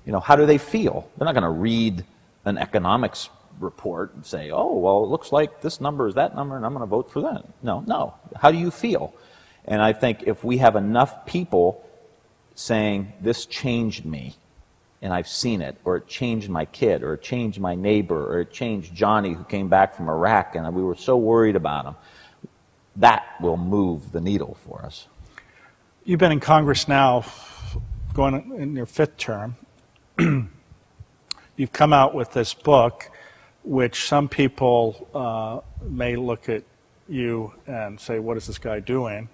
[SPEAKER 2] You know, how do they feel? They're not going to read an economics report and say, oh, well, it looks like this number is that number, and I'm going to vote for that. No. How do you feel? And I think if we have enough people saying, this changed me, and I've seen it, or it changed my kid, or it changed my neighbor, or it changed Johnny who came back from Iraq, and we were so worried about him, that will move the needle for us.
[SPEAKER 1] You've been in Congress now, going in your 5th term. You've come out with this book, which some people may look at you and say, what is this guy doing?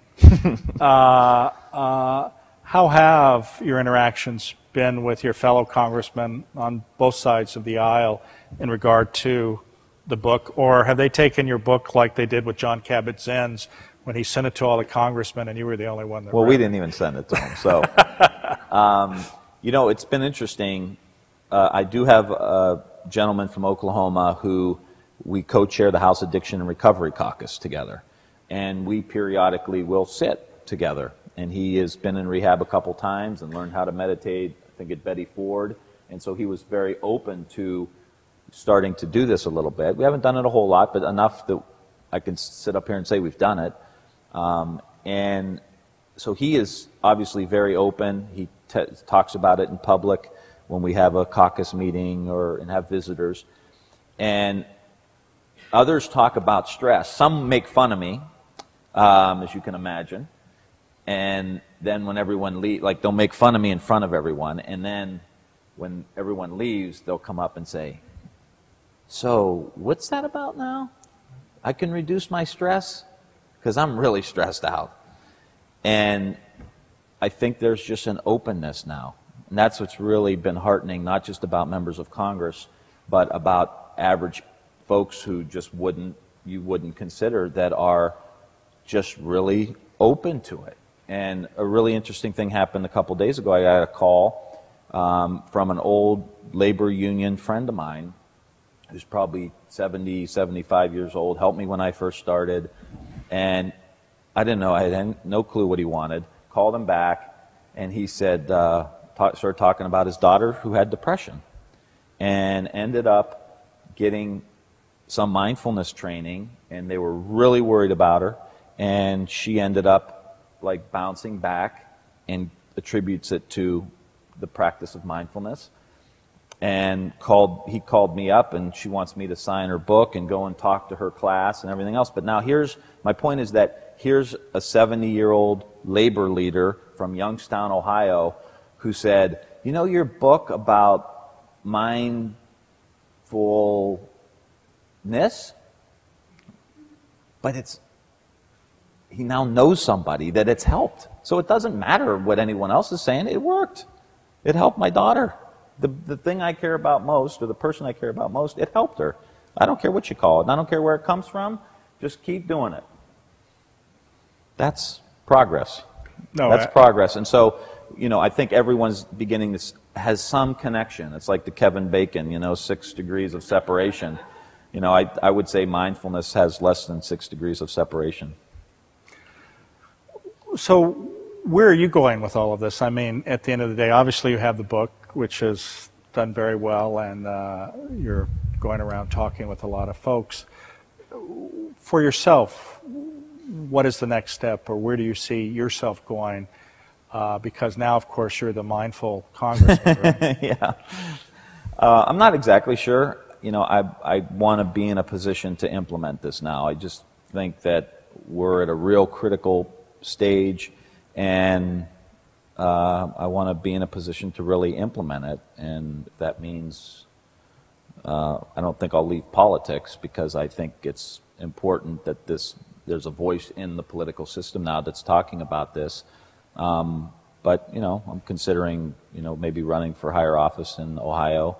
[SPEAKER 1] How have your interactions been with your fellow congressmen on both sides of the aisle in regard to the book? Or have they taken your book like they did with John Kabat-Zinn's, when he sent it to all the congressmen and you were the only one that
[SPEAKER 2] Well,
[SPEAKER 1] read
[SPEAKER 2] we
[SPEAKER 1] it.
[SPEAKER 2] didn't even send it to him. So, you know, it's been interesting. I do have a gentleman from Oklahoma who we co-chair the House Addiction and Recovery Caucus together. And we periodically will sit together. And he has been in rehab a couple times and learned how to meditate, I think at Betty Ford. And so he was very open to starting to do this a little bit. We haven't done it a whole lot, but enough that I can sit up here and say we've done it. And so he is obviously very open. He talks about it in public when we have a caucus meeting and have visitors. And others talk about stress. Some make fun of me, as you can imagine. And then when everyone leaves, like they'll make fun of me in front of everyone. And then when everyone leaves, they'll come up and say, "So what's that about now? I can reduce my stress?" Because I'm really stressed out. And I think there's just an openness now. And that's what's really been heartening, not just about members of Congress, but about average folks who just you wouldn't consider, that are just really open to it. And a really interesting thing happened a couple days ago. I got a call from an old labor union friend of mine who's probably 70, 75 years old, helped me when I first started. And I didn't know, I had no clue what he wanted. Called him back, and he said, started talking about his daughter who had depression, and ended up getting some mindfulness training, and they were really worried about her, and she ended up like bouncing back and attributes it to the practice of mindfulness. And he called me up, and she wants me to sign her book and go and talk to her class and everything else. But now my point is that here's a 70-year-old labor leader from Youngstown, Ohio, who said, "You know your book about mindfulness? But he now knows somebody that it's helped. So it doesn't matter what anyone else is saying. It worked. It helped my daughter. The thing I care about most, or the person I care about most, it helped her. I don't care what you call it. I don't care where it comes from. Just keep doing it." That's progress. That's progress. And so, you know, I think everyone's beginning to has some connection. It's like the Kevin Bacon, 6 degrees of separation. I would say mindfulness has less than 6 degrees of separation.
[SPEAKER 1] So where are you going with all of this? I mean, at the end of the day, obviously you have the book, which has done very well, and you're going around talking with a lot of folks. For yourself, what is the next step, or where do you see yourself going? Because now, of course, you're the mindful congressman, right?
[SPEAKER 2] Yeah. I'm not exactly sure. I want to be in a position to implement this now. I just think that we're at a real critical stage, and I want to be in a position to really implement it. And if that means I don't think I'll leave politics, because I think it's important that there's a voice in the political system now that's talking about this. But I'm considering maybe running for higher office in Ohio,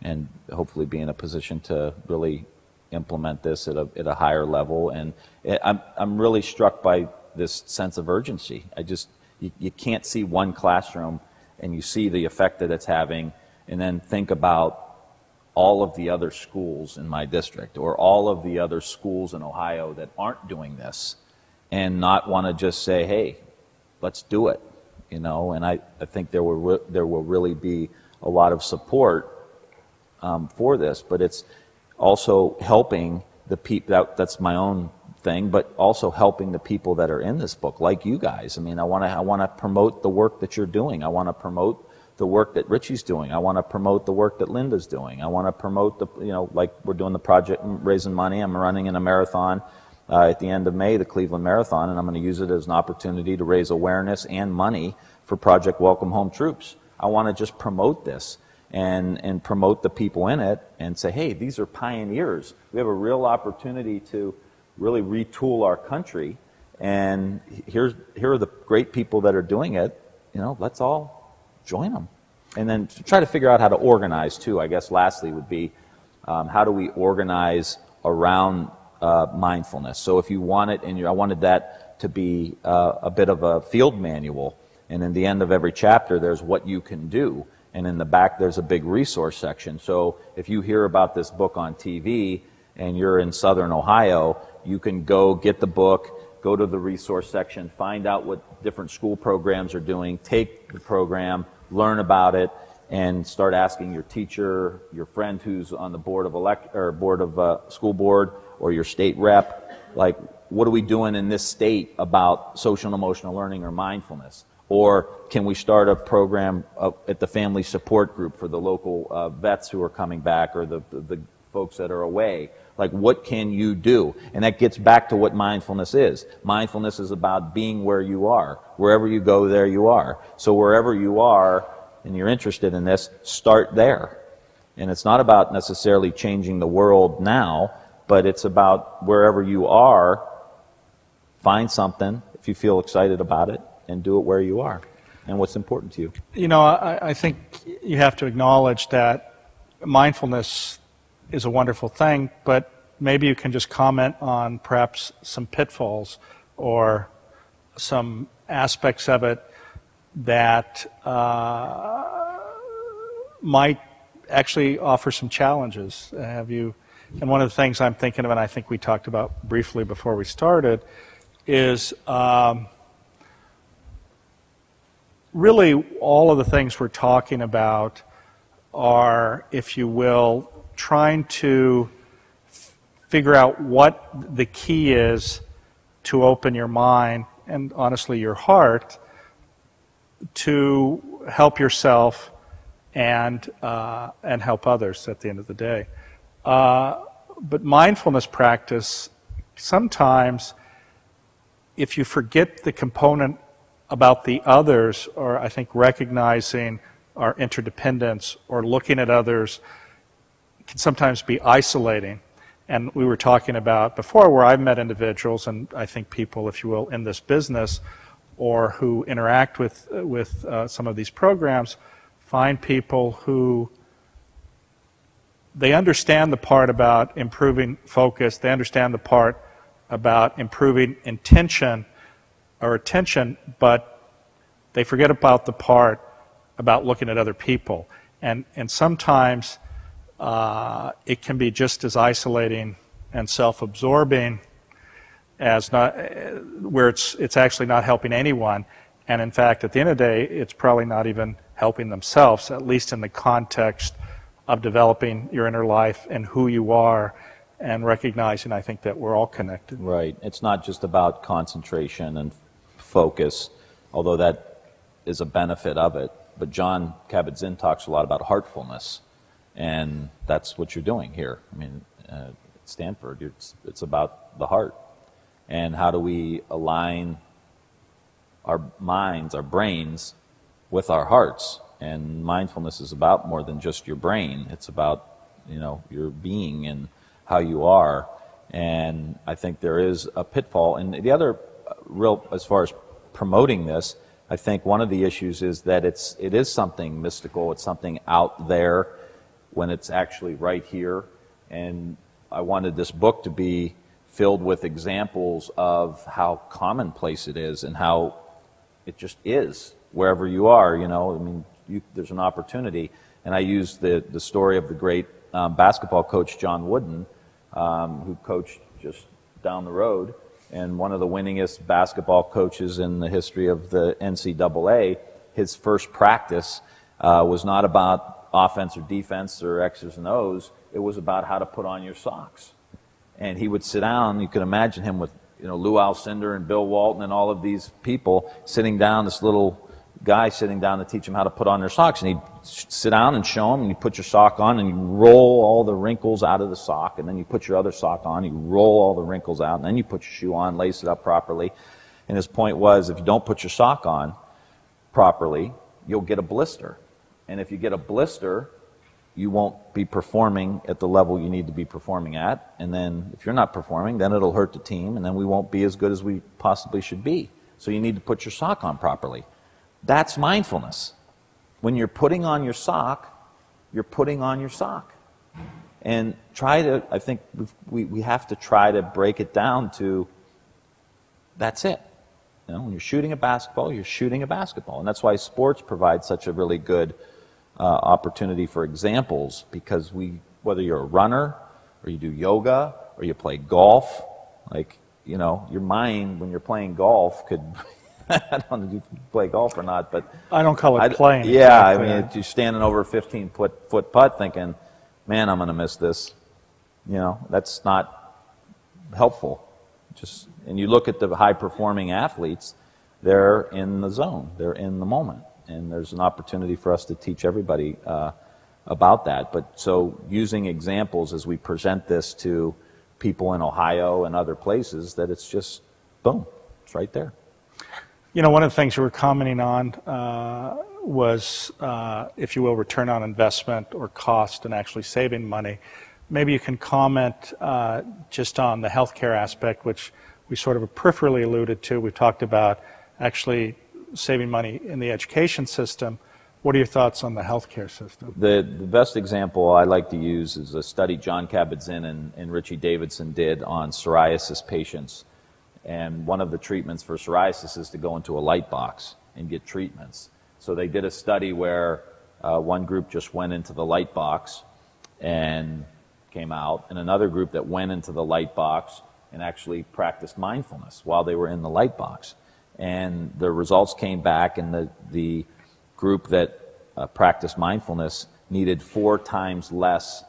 [SPEAKER 2] and hopefully be in a position to really implement this at a higher level. And I'm really struck by this sense of urgency. You can't see one classroom and you see the effect that it's having, and then think about all of the other schools in my district, or all of the other schools in Ohio that aren't doing this, and not want to just say, "Hey, let's do it." And I think there will really be a lot of support for this, but it's also helping the people. That's my own thing, but also helping the people that are in this book, like you guys. I mean, I want to promote the work that you're doing. I want to promote the work that Richie's doing. I want to promote the work that Linda's doing. I want to promote like we're doing the project, raising money. I'm running in a marathon at the end of May, the Cleveland Marathon, and I'm going to use it as an opportunity to raise awareness and money for Project Welcome Home Troops. I want to just promote this and promote the people in it, and say, hey, these are pioneers. We have a real opportunity to really retool our country, and here are the great people that are doing it. Let's all join them. And then try to figure out how to organize too. I guess lastly would be, how do we organize around mindfulness. So if you want it, I wanted that to be a bit of a field manual. And in the end of every chapter, there's what you can do. And in the back, there's a big resource section. So if you hear about this book on TV and you're in Southern Ohio, you can go get the book, go to the resource section, find out what different school programs are doing, take the program, learn about it, and start asking your teacher, your friend who's on the board of school board, or your state rep, like, what are we doing in this state about social and emotional learning or mindfulness? Or can we start a program at the family support group for the local vets who are coming back, or the folks that are away? Like, what can you do? And that gets back to what mindfulness is. Mindfulness is about being where you are. Wherever you go, there you are. So wherever you are, and you're interested in this, start there. And it's not about necessarily changing the world now, but it's about wherever you are, find something, if you feel excited about it, and do it where you are and what's important to you.
[SPEAKER 1] You know, I think you have to acknowledge that mindfulness is a wonderful thing, but maybe you can just comment on perhaps some pitfalls or some aspects of it that might actually offer some challenges. And one of the things I'm thinking of, and I think we talked about briefly before we started, is really all of the things we're talking about are, if you will, trying to figure out what the key is to open your mind and honestly your heart to help yourself and help others at the end of the day. But mindfulness practice, sometimes if you forget the component about the others, or I think recognizing our interdependence or looking at others, can sometimes be isolating. And we were talking about before where I've met individuals, and I think people, if you will, in this business or who interact with some of these programs, find people who they understand the part about improving focus, they understand the part about improving intention or attention, but they forget about the part about looking at other people. And sometimes it can be just as isolating and self-absorbing as not, where it's actually not helping anyone. And in fact, at the end of the day, it's probably not even helping themselves, at least in the context of developing your inner life and who you are, and recognizing, I think, that we're all connected.
[SPEAKER 2] Right. It's not just about concentration and focus, although that is a benefit of it. But John Kabat-Zinn talks a lot about heartfulness, and that's what you're doing here. I mean, at Stanford, it's about the heart. And how do we align our minds, our brains, with our hearts? And mindfulness is about more than just your brain. It's about, your being and how you are. And I think there is a pitfall. And the other as far as promoting this, I think one of the issues is that it is something mystical. It's something out there when it's actually right here. And I wanted this book to be filled with examples of how commonplace it is and how it just is wherever you are. There's an opportunity. And I used the story of the great basketball coach John Wooden, who coached just down the road, and one of the winningest basketball coaches in the history of the NCAA. His first practice was not about offense or defense or X's and O's. It was about how to put on your socks. And he would sit down. You can imagine him with Lou Alcindor and Bill Walton and all of these people sitting down, this little guy sitting down to teach him how to put on their socks. And he'd sit down and show him, and you put your sock on, and you roll all the wrinkles out of the sock, and then you put your other sock on, you roll all the wrinkles out, and then you put your shoe on, lace it up properly. And his point was, if you don't put your sock on properly, you'll get a blister. And if you get a blister, you won't be performing at the level you need to be performing at. And then if you're not performing, then it'll hurt the team, and then we won't be as good as we possibly should be. So you need to put your sock on properly. That's mindfulness. When you're putting on your sock, you're putting on your sock. And try to, I think we have to try to break it down to, that's it. You know, when you're shooting a basketball, you're shooting a basketball. And that's why sports provide such a really good opportunity for examples, because whether you're a runner, or you do yoga, or you play golf, like, you know, your mind, when you're playing golf, could, I don't know if you play golf or not, but... I
[SPEAKER 1] don't call it playing.
[SPEAKER 2] Yeah,
[SPEAKER 1] exactly.
[SPEAKER 2] I mean, you're standing over a 15-foot putt thinking, man, I'm going to miss this. You know, that's not helpful. And you look at the high-performing athletes, they're in the zone. They're in the moment. And there's an opportunity for us to teach everybody about that. But so using examples as we present this to people in Ohio and other places, that it's just, boom, it's right there.
[SPEAKER 1] You know, one of the things you were commenting on was, if you will, return on investment or cost and actually saving money. Maybe you can comment just on the healthcare aspect, which we sort of peripherally alluded to. We talked about actually saving money in the education system. What are your thoughts on the healthcare system?
[SPEAKER 2] The best example I like to use is a study John Kabat-Zinn and Richie Davidson did on psoriasis patients. And one of the treatments for psoriasis is to go into a light box and get treatments. So they did a study where one group just went into the light box and came out, and another group that went into the light box and actually practiced mindfulness while they were in the light box. And the results came back, and the group that practiced mindfulness needed 4 times less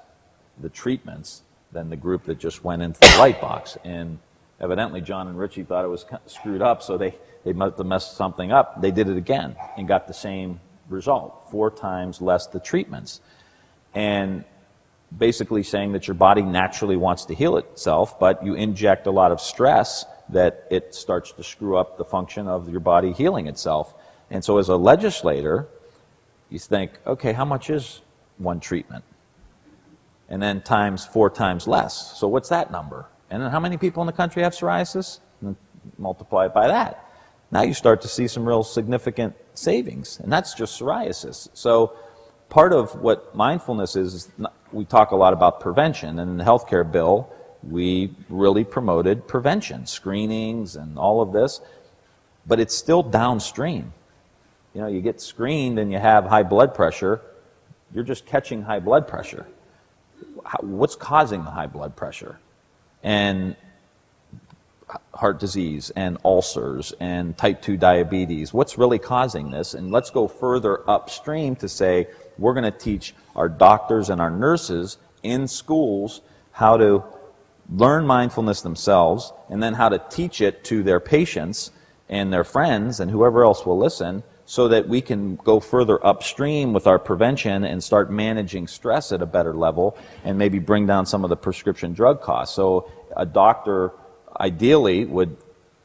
[SPEAKER 2] the treatments than the group that just went into the light box. And evidently John and Richie thought it was screwed up, so they must have messed something up. They did it again and got the same result, 4 times less the treatments. And basically saying that your body naturally wants to heal itself, but you inject a lot of stress that it starts to screw up the function of your body healing itself. And so as a legislator, you think, okay, how much is one treatment? And then times 4 times less. So what's that number? And then how many people in the country have psoriasis? And multiply it by that. Now you start to see some real significant savings, and that's just psoriasis. So part of what mindfulness is we talk a lot about prevention, and in the healthcare bill, we really promoted prevention, screenings and all of this, but it's still downstream. You know, you get screened and you have high blood pressure, you're just catching high blood pressure. What's causing the high blood pressure? And heart disease and ulcers and type 2 diabetes. What's really causing this? And let's go further upstream to say we're going to teach our doctors and our nurses in schools how to learn mindfulness themselves, and then how to teach it to their patients and their friends and whoever else will listen, so that we can go further upstream with our prevention and start managing stress at a better level and maybe bring down some of the prescription drug costs. So a doctor ideally would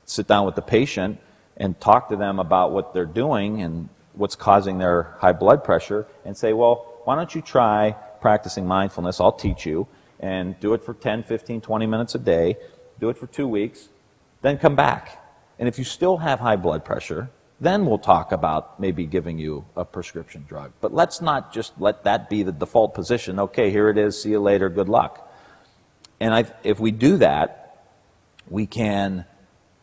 [SPEAKER 2] sit down with the patient and talk to them about what they're doing and what's causing their high blood pressure, and say, well, why don't you try practicing mindfulness? I'll teach you, and do it for 10, 15, 20 minutes a day. Do it for 2 weeks, then come back. And if you still have high blood pressure, then we'll talk about maybe giving you a prescription drug. But let's not just let that be the default position. Okay, here it is, see you later, good luck. And if we do that, we can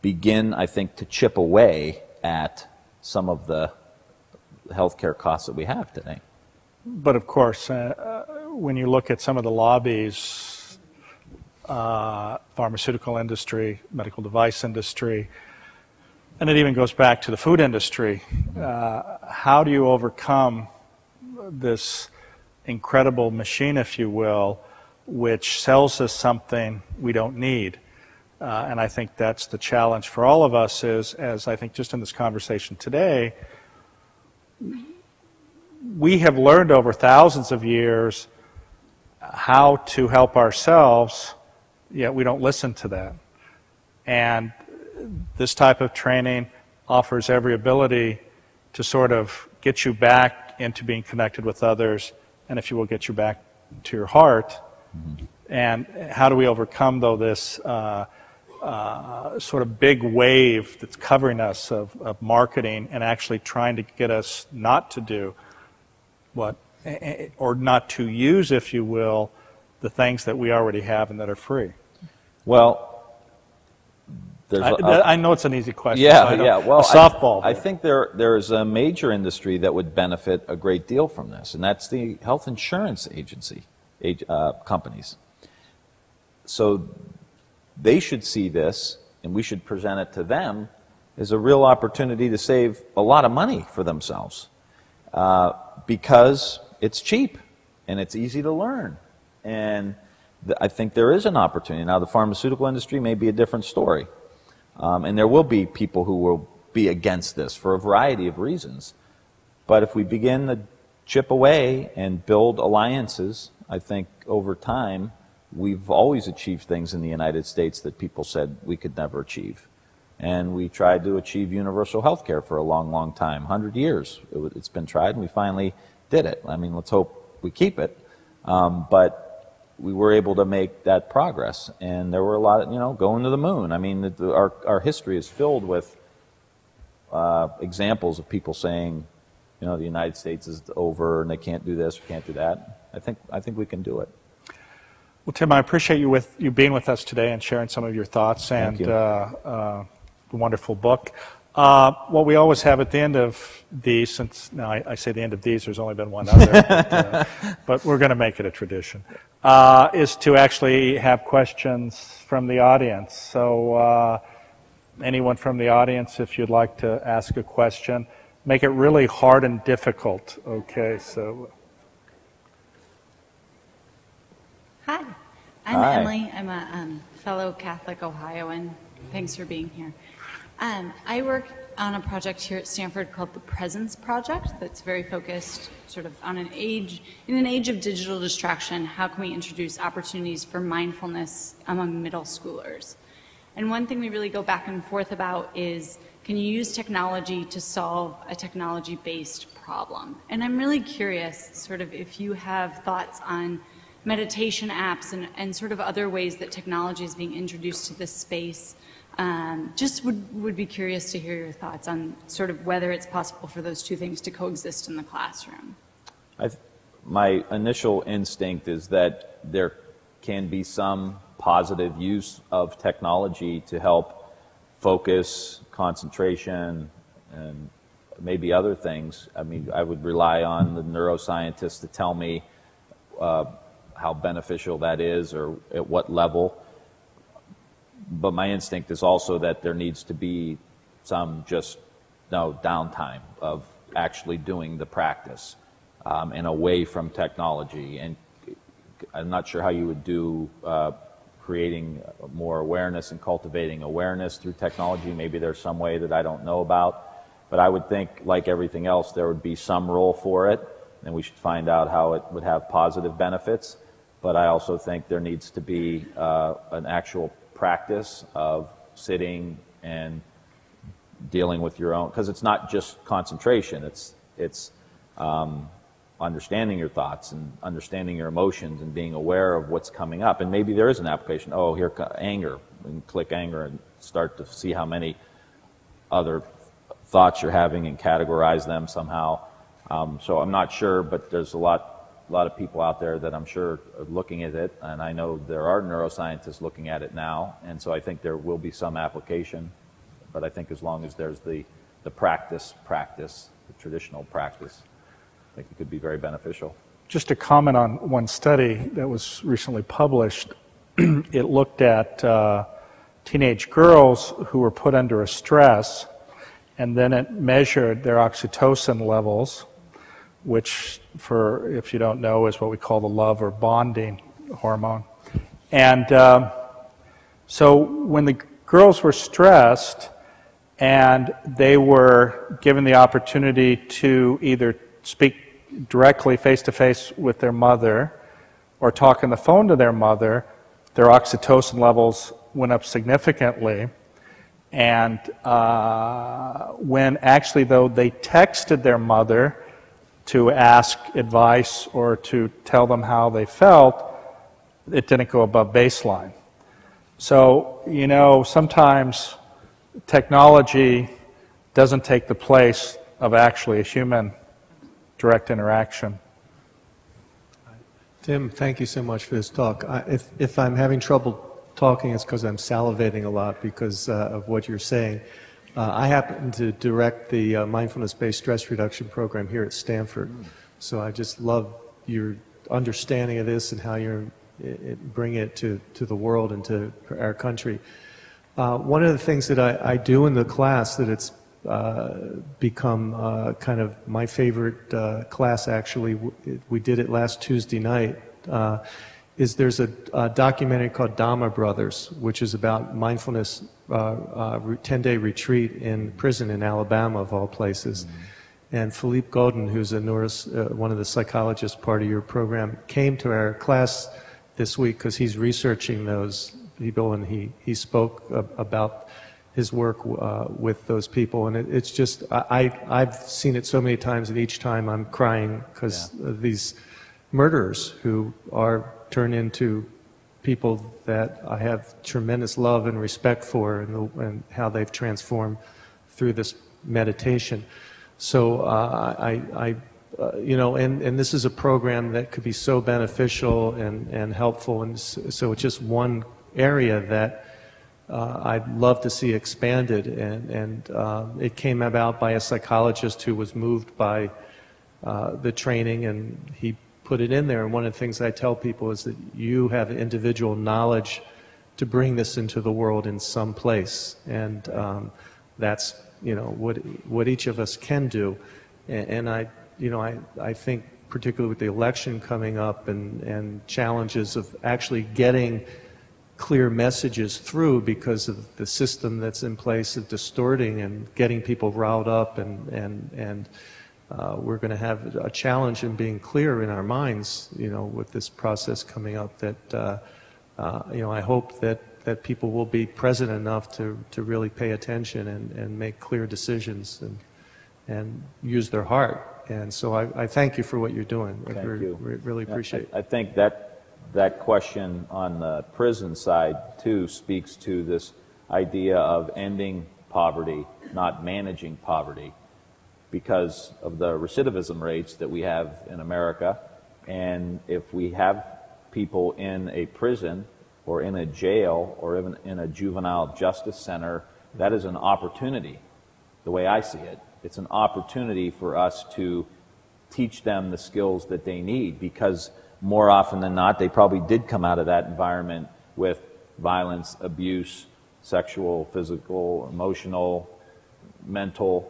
[SPEAKER 2] begin, I think, to chip away at some of the healthcare costs that we have today.
[SPEAKER 1] But of course, when you look at some of the lobbies, pharmaceutical industry, medical device industry, and it even goes back to the food industry, how do you overcome this incredible machine, if you will, which sells us something we don't need? And I think that's the challenge for all of us, is, as I think just in this conversation today, we have learned over thousands of years how to help ourselves, yet we don't listen to that. And this type of training offers every ability to sort of get you back into being connected with others, and if you will, get you back to your heart. Mm-hmm. And how do we overcome, though, this sort of big wave that's covering us of marketing and actually trying to get us not to do what, or not to use, if you will, the things that we already have and that are free?
[SPEAKER 2] Well,
[SPEAKER 1] I know it's an easy question.
[SPEAKER 2] Yeah,
[SPEAKER 1] so
[SPEAKER 2] yeah. Well,
[SPEAKER 1] a softball.
[SPEAKER 2] I think there's a major industry that would benefit a great deal from this, and that's the health insurance companies. So they should see this, and we should present it to them as a real opportunity to save a lot of money for themselves, because it's cheap and it's easy to learn, and I think there is an opportunity. Now, the pharmaceutical industry may be a different story. And there will be people who will be against this for a variety of reasons. But if we begin to chip away and build alliances, I think over time, we've always achieved things in the United States that people said we could never achieve. And we tried to achieve universal health care for a long, long time, 100 years. It's been tried, and we finally did it. I mean, let's hope we keep it. But we were able to make that progress, and there were a lot of, going to the moon. I mean, our history is filled with examples of people saying, the United States is over and they can't do this or can't do that. I think we can do it.
[SPEAKER 1] Well, Tim, I appreciate you being with us today and sharing some of your thoughts and the wonderful book. What we always have at the end of these, since now I say the end of these, there's only been one other, but we're going to make it a tradition, is to actually have questions from the audience. So anyone from the audience, if you'd like to ask a question, make it really hard and difficult. Okay, so.
[SPEAKER 3] Hi, I'm Emily. I'm a fellow Catholic Ohioan. Thanks for being here. I work on a project here at Stanford called the Presence Project that's very focused sort of on in an age of digital distraction, how can we introduce opportunities for mindfulness among middle schoolers? And one thing we really go back and forth about is, can you use technology to solve a technology-based problem? And I'm really curious sort of if you have thoughts on meditation apps and sort of other ways that technology is being introduced to this space. Just would be curious to hear your thoughts on sort of whether it's possible for those two things to coexist in the classroom.
[SPEAKER 2] My initial instinct is that there can be some positive use of technology to help focus, concentration, and maybe other things. I mean, I would rely on the neuroscientists to tell me how beneficial that is or at what level. But my instinct is also that there needs to be some downtime of actually doing the practice and away from technology. And I'm not sure how you would do creating more awareness and cultivating awareness through technology. Maybe there's some way that I don't know about. But I would think, like everything else, there would be some role for it, and we should find out how it would have positive benefits. But I also think there needs to be an actual practice of sitting and dealing with your own, because it's not just concentration, it's understanding your thoughts and understanding your emotions and being aware of what's coming up. And maybe there is an application, anger, and click anger and start to see how many other thoughts you're having and categorize them somehow. So I'm not sure, but there's a lot of people out there that I'm sure are looking at it, and I know there are neuroscientists looking at it now, and so I think there will be some application, but I think as long as there's the practice, the traditional practice, I think it could be very beneficial.
[SPEAKER 1] Just to comment on one study that was recently published, it looked at teenage girls who were put under a stress, and then it measured their oxytocin levels, which, if you don't know, is what we call the love or bonding hormone. And so when the girls were stressed and they were given the opportunity to either speak directly face-to-face with their mother or talk on the phone to their mother, their oxytocin levels went up significantly. And when actually, though, they texted their mother to ask advice or to tell them how they felt, it didn't go above baseline. So, sometimes technology doesn't take the place of actually a human direct interaction.
[SPEAKER 4] Tim, thank you so much for this talk. If I'm having trouble talking, it's because I'm salivating a lot because of what you're saying. I happen to direct the mindfulness-based stress reduction program here at Stanford. So I just love your understanding of this and how you're bringing it to the world and to our country. One of the things that I do in the class that it's become kind of my favorite class, actually, we did it last Tuesday night, is there's a documentary called Dhamma Brothers, which is about mindfulness 10-day retreat in prison in Alabama, of all places. And Philippe Godin, who's a one of the psychologists part of your program, came to our class this week because he's researching those people, and he spoke about his work with those people. And it's just, I've seen it so many times, and each time I'm crying because of these murderers who are turned into people that I have tremendous love and respect for, and how they've transformed through this meditation. So you know, and this is a program that could be so beneficial and helpful, and so it's just one area that I'd love to see expanded, and it came about by a psychologist who was moved by the training, and he put it in there. And one of the things I tell people is that you have individual knowledge to bring this into the world in some place, and that's, you know, what each of us can do. And I think particularly with the election coming up and challenges of actually getting clear messages through because of the system that's in place of distorting and getting people riled up, and we're going to have a challenge in being clear in our minds, you know, with this process coming up, that you know, I hope that people will be present enough to really pay attention and make clear decisions and use their heart. And so I thank you for what you're doing.
[SPEAKER 2] Thank you.
[SPEAKER 4] Really appreciate it.
[SPEAKER 2] I think that question on the prison side, too, speaks to this idea of ending poverty, not managing poverty, because of the recidivism rates that we have in America. And if we have people in a prison or in a jail or even in a juvenile justice center, that is an opportunity, the way I see it. It's an opportunity for us to teach them the skills that they need, because more often than not, they probably did come out of that environment with violence, abuse, sexual, physical, emotional, mental,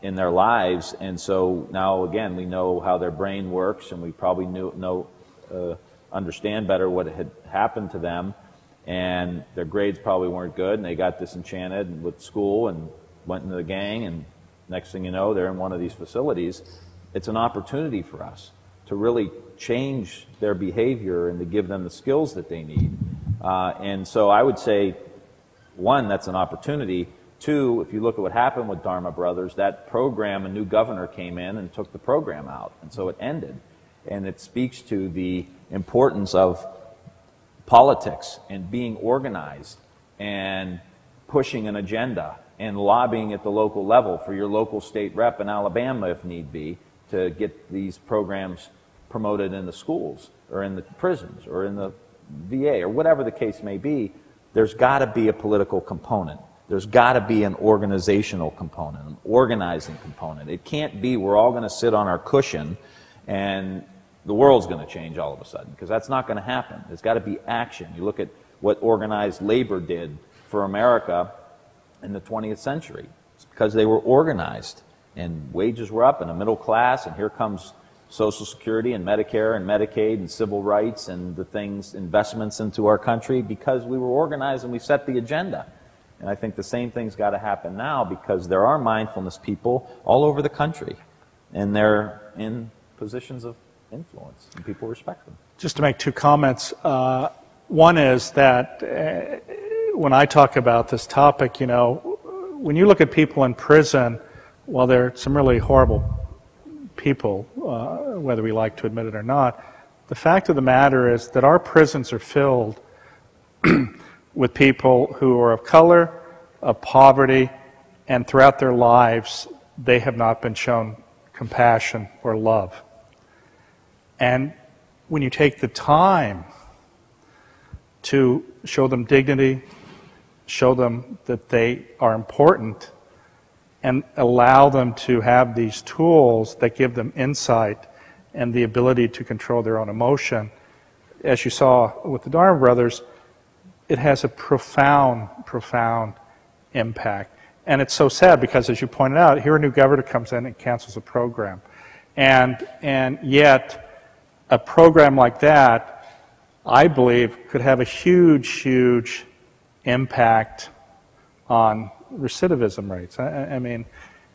[SPEAKER 2] in their lives. And so now, again, we know how their brain works, and we probably understand better what had happened to them, and their grades probably weren't good, and they got disenchanted with school and went into the gang, and next thing you know, they're in one of these facilities. It's an opportunity for us to really change their behavior and to give them the skills that they need. And so I would say, one, that's an opportunity. Two, if you look at what happened with Dhamma Brothers, that program, a new governor came in and took the program out, and so it ended. And it speaks to the importance of politics and being organized and pushing an agenda and lobbying at the local level for your local state rep in Alabama, if need be, to get these programs promoted in the schools or in the prisons or in the VA or whatever the case may be. There's got to be a political component. There's got to be an organizational component, an organizing component. It can't be we're all going to sit on our cushion and the world's going to change all of a sudden, because that's not going to happen. There's got to be action. You look at what organized labor did for America in the 20th century. It's because they were organized, and wages were up, and a middle class, and here comes Social Security and Medicare and Medicaid and civil rights and the things, investments into our country, because we were organized and we set the agenda. And I think the same thing's got to happen now, because there are mindfulness people all over the country, and they're in positions of influence, and people respect them.
[SPEAKER 1] Just to make two comments. One is that when I talk about this topic, you know, when you look at people in prison, well, there are some really horrible people, whether we like to admit it or not. The fact of the matter is that our prisons are filled with people who are of color, of poverty, and throughout their lives, they have not been shown compassion or love. And when you take the time to show them dignity, show them that they are important, and allow them to have these tools that give them insight and the ability to control their own emotion, as you saw with the Dharma brothers, it has a profound, profound impact. And it's so sad because, as you pointed out, here a new governor comes in and cancels a program. And yet, a program like that, I believe, could have a huge, huge impact on recidivism rates. I mean,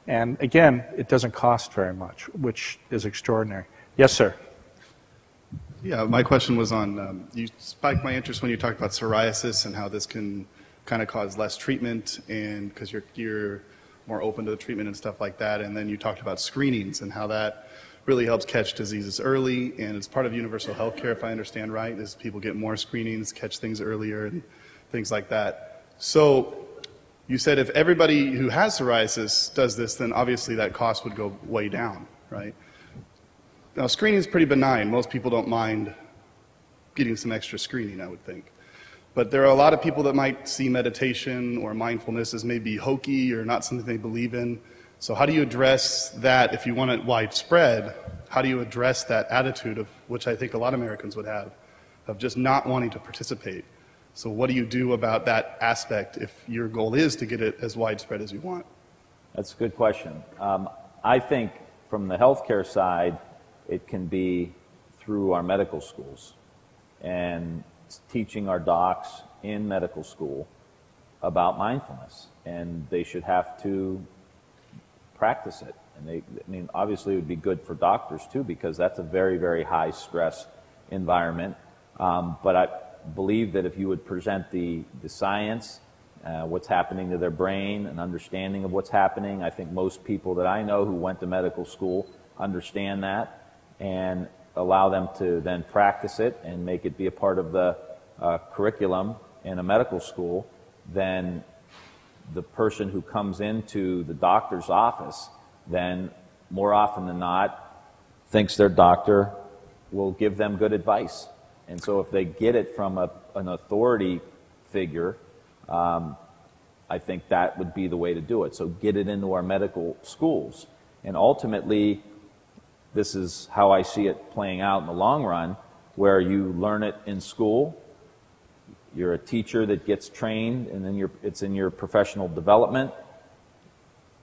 [SPEAKER 1] and again, it doesn't cost very much, which is extraordinary. Yes, sir.
[SPEAKER 5] Yeah, my question was on, you spiked my interest when you talked about psoriasis and how this can kind of cause less treatment, and because you're more open to the treatment and stuff like that. And then you talked about screenings and how that really helps catch diseases early, and it's part of universal health care, if I understand right, is people get more screenings, catch things earlier, and things like that. So you said if everybody who has psoriasis does this, then obviously that cost would go way down, right? Now, screening is pretty benign. Most people don't mind getting some extra screening, I would think. But there are a lot of people that might see meditation or mindfulness as maybe hokey or not something they believe in. So how do you address that if you want it widespread? How do you address that attitude, of which I think a lot of Americans would have, of just not wanting to participate? So what do you do about that aspect if your goal is to get it as widespread as you want?
[SPEAKER 2] That's a good question. I think from the healthcare side, it can be through our medical schools and teaching our docs in medical school about mindfulness, and they should have to practice it. And I mean, obviously it would be good for doctors too, because that's a very, very high stress environment. But I believe that if you would present the science, what's happening to their brain, an understanding of what's happening, I think most people that I know who went to medical school understand that, and allow them to then practice it and make it be a part of the curriculum in a medical school, then the person who comes into the doctor's office then more often than not thinks their doctor will give them good advice. And so if they get it from an authority figure, I think that would be the way to do it. So get it into our medical schools. And ultimately, this is how I see it playing out in the long run, where you learn it in school, you're a teacher that gets trained, and then it's in your professional development,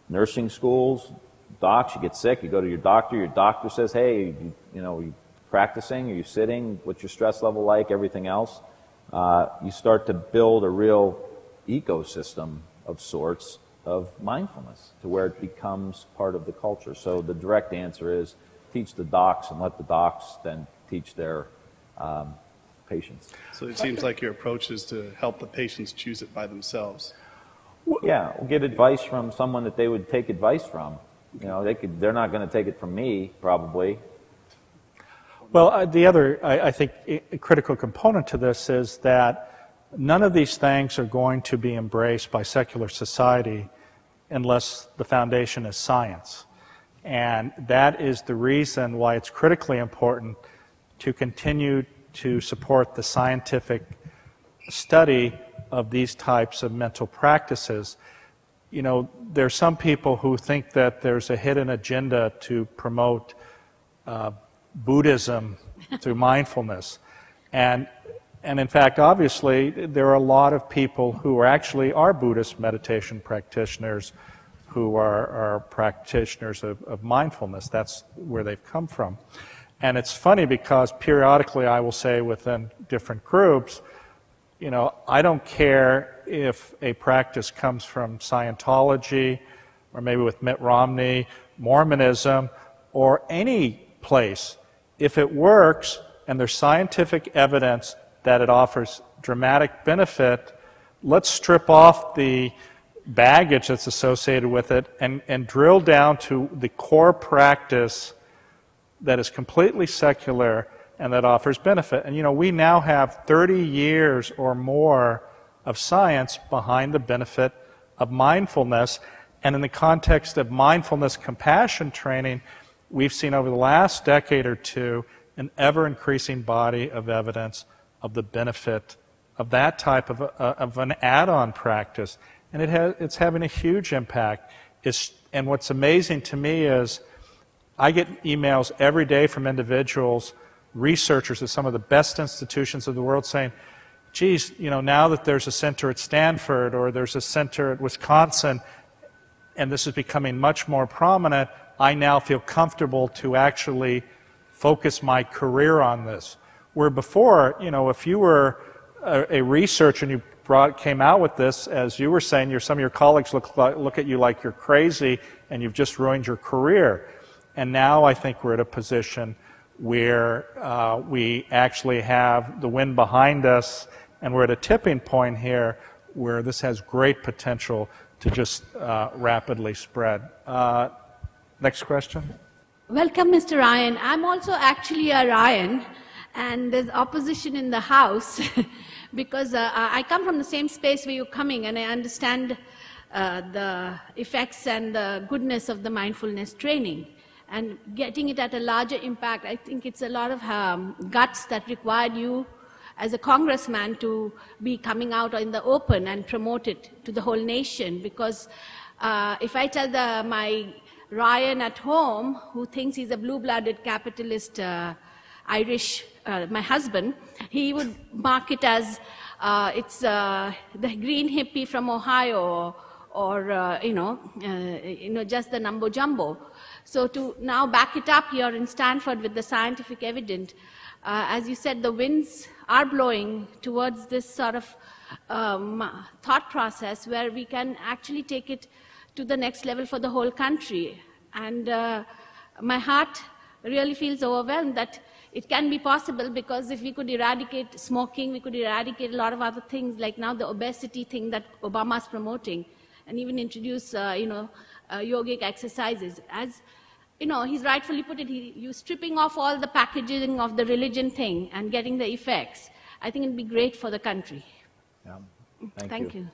[SPEAKER 2] nursing schools, docs, you get sick, you go to your doctor says, hey, you know, are you practicing, are you sitting, what's your stress level like, everything else. You start to build a real ecosystem of sorts of mindfulness to where it becomes part of the culture. So the direct answer is teach the docs and let the docs then teach their patients.
[SPEAKER 5] So it seems like your approach is to help the patients choose it by themselves.
[SPEAKER 2] Yeah, we'll get advice from someone that they would take advice from. You know, they're not going to take it from me, probably.
[SPEAKER 1] Well, the other, I think, a critical component to this is that none of these things are going to be embraced by secular society unless the foundation is science. And that is the reason why it's critically important to continue to support the scientific study of these types of mental practices. You know, there are some people who think that there's a hidden agenda to promote Buddhism through mindfulness. And in fact, obviously, there are a lot of people who actually are Buddhist meditation practitioners who are practitioners of mindfulness. That's where they've come from. And it's funny because periodically I will say within different groups, you know, I don't care if a practice comes from Scientology or maybe with Mitt Romney, Mormonism, or any place. If it works and there's scientific evidence that it offers dramatic benefit, let's strip off the baggage that's associated with it and drill down to the core practice that is completely secular and that offers benefit. And you know, we now have 30 years or more of science behind the benefit of mindfulness. And in the context of mindfulness compassion training, we've seen over the last decade or two an ever-increasing body of evidence of the benefit of that type of an add-on practice. And it's having a huge impact. And what's amazing to me is I get emails every day from individuals, researchers at some of the best institutions of the world saying, geez, you know, now that there's a center at Stanford or there's a center at Wisconsin, and this is becoming much more prominent, I now feel comfortable to actually focus my career on this. Where before, you know, if you were a researcher and you came out with this, as you were saying, some of your colleagues look at you like you're crazy and you've just ruined your career. And now I think we're at a position where we actually have the wind behind us, and we're at a tipping point here where this has great potential to just rapidly spread. Next question.
[SPEAKER 6] Welcome, Mr. Ryan. I'm also actually a Ryan, and there's opposition in the House because I come from the same space where you're coming, and I understand the effects and the goodness of the mindfulness training. And getting it at a larger impact, I think it's a lot of guts that required you as a congressman to be coming out in the open and promote it to the whole nation. Because if I tell my Ryan at home, who thinks he's a blue-blooded capitalist Irish, my husband, he would mark it as it's the green hippie from Ohio, or just the numbo jumbo. So to now back it up here in Stanford with the scientific evidence, as you said, the winds are blowing towards this sort of thought process where we can actually take it to the next level for the whole country. And my heart really feels overwhelmed that it can be possible, because if we could eradicate smoking, we could eradicate a lot of other things, like now the obesity thing that Obama's promoting, and even introduce, yogic exercises. As he's rightfully put it, you're stripping off all the packaging of the religion thing and getting the effects. I think it'd be great for the country.
[SPEAKER 2] Yeah.
[SPEAKER 6] Thank you.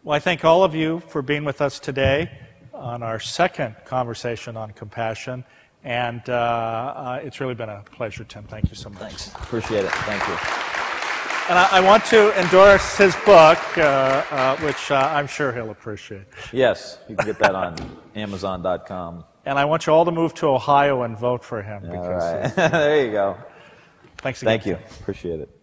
[SPEAKER 1] Well, I thank all of you for being with us today on our second conversation on compassion. And it's really been a pleasure, Tim. Thank you so much.
[SPEAKER 2] Thanks. Appreciate it. Thank you.
[SPEAKER 1] And I want to endorse his book, which I'm sure he'll appreciate.
[SPEAKER 2] Yes, you can get that on Amazon.com.
[SPEAKER 1] And I want you all to move to Ohio and vote for him.
[SPEAKER 2] All right. There you go.
[SPEAKER 1] Thanks again.
[SPEAKER 2] Thank you. Appreciate it.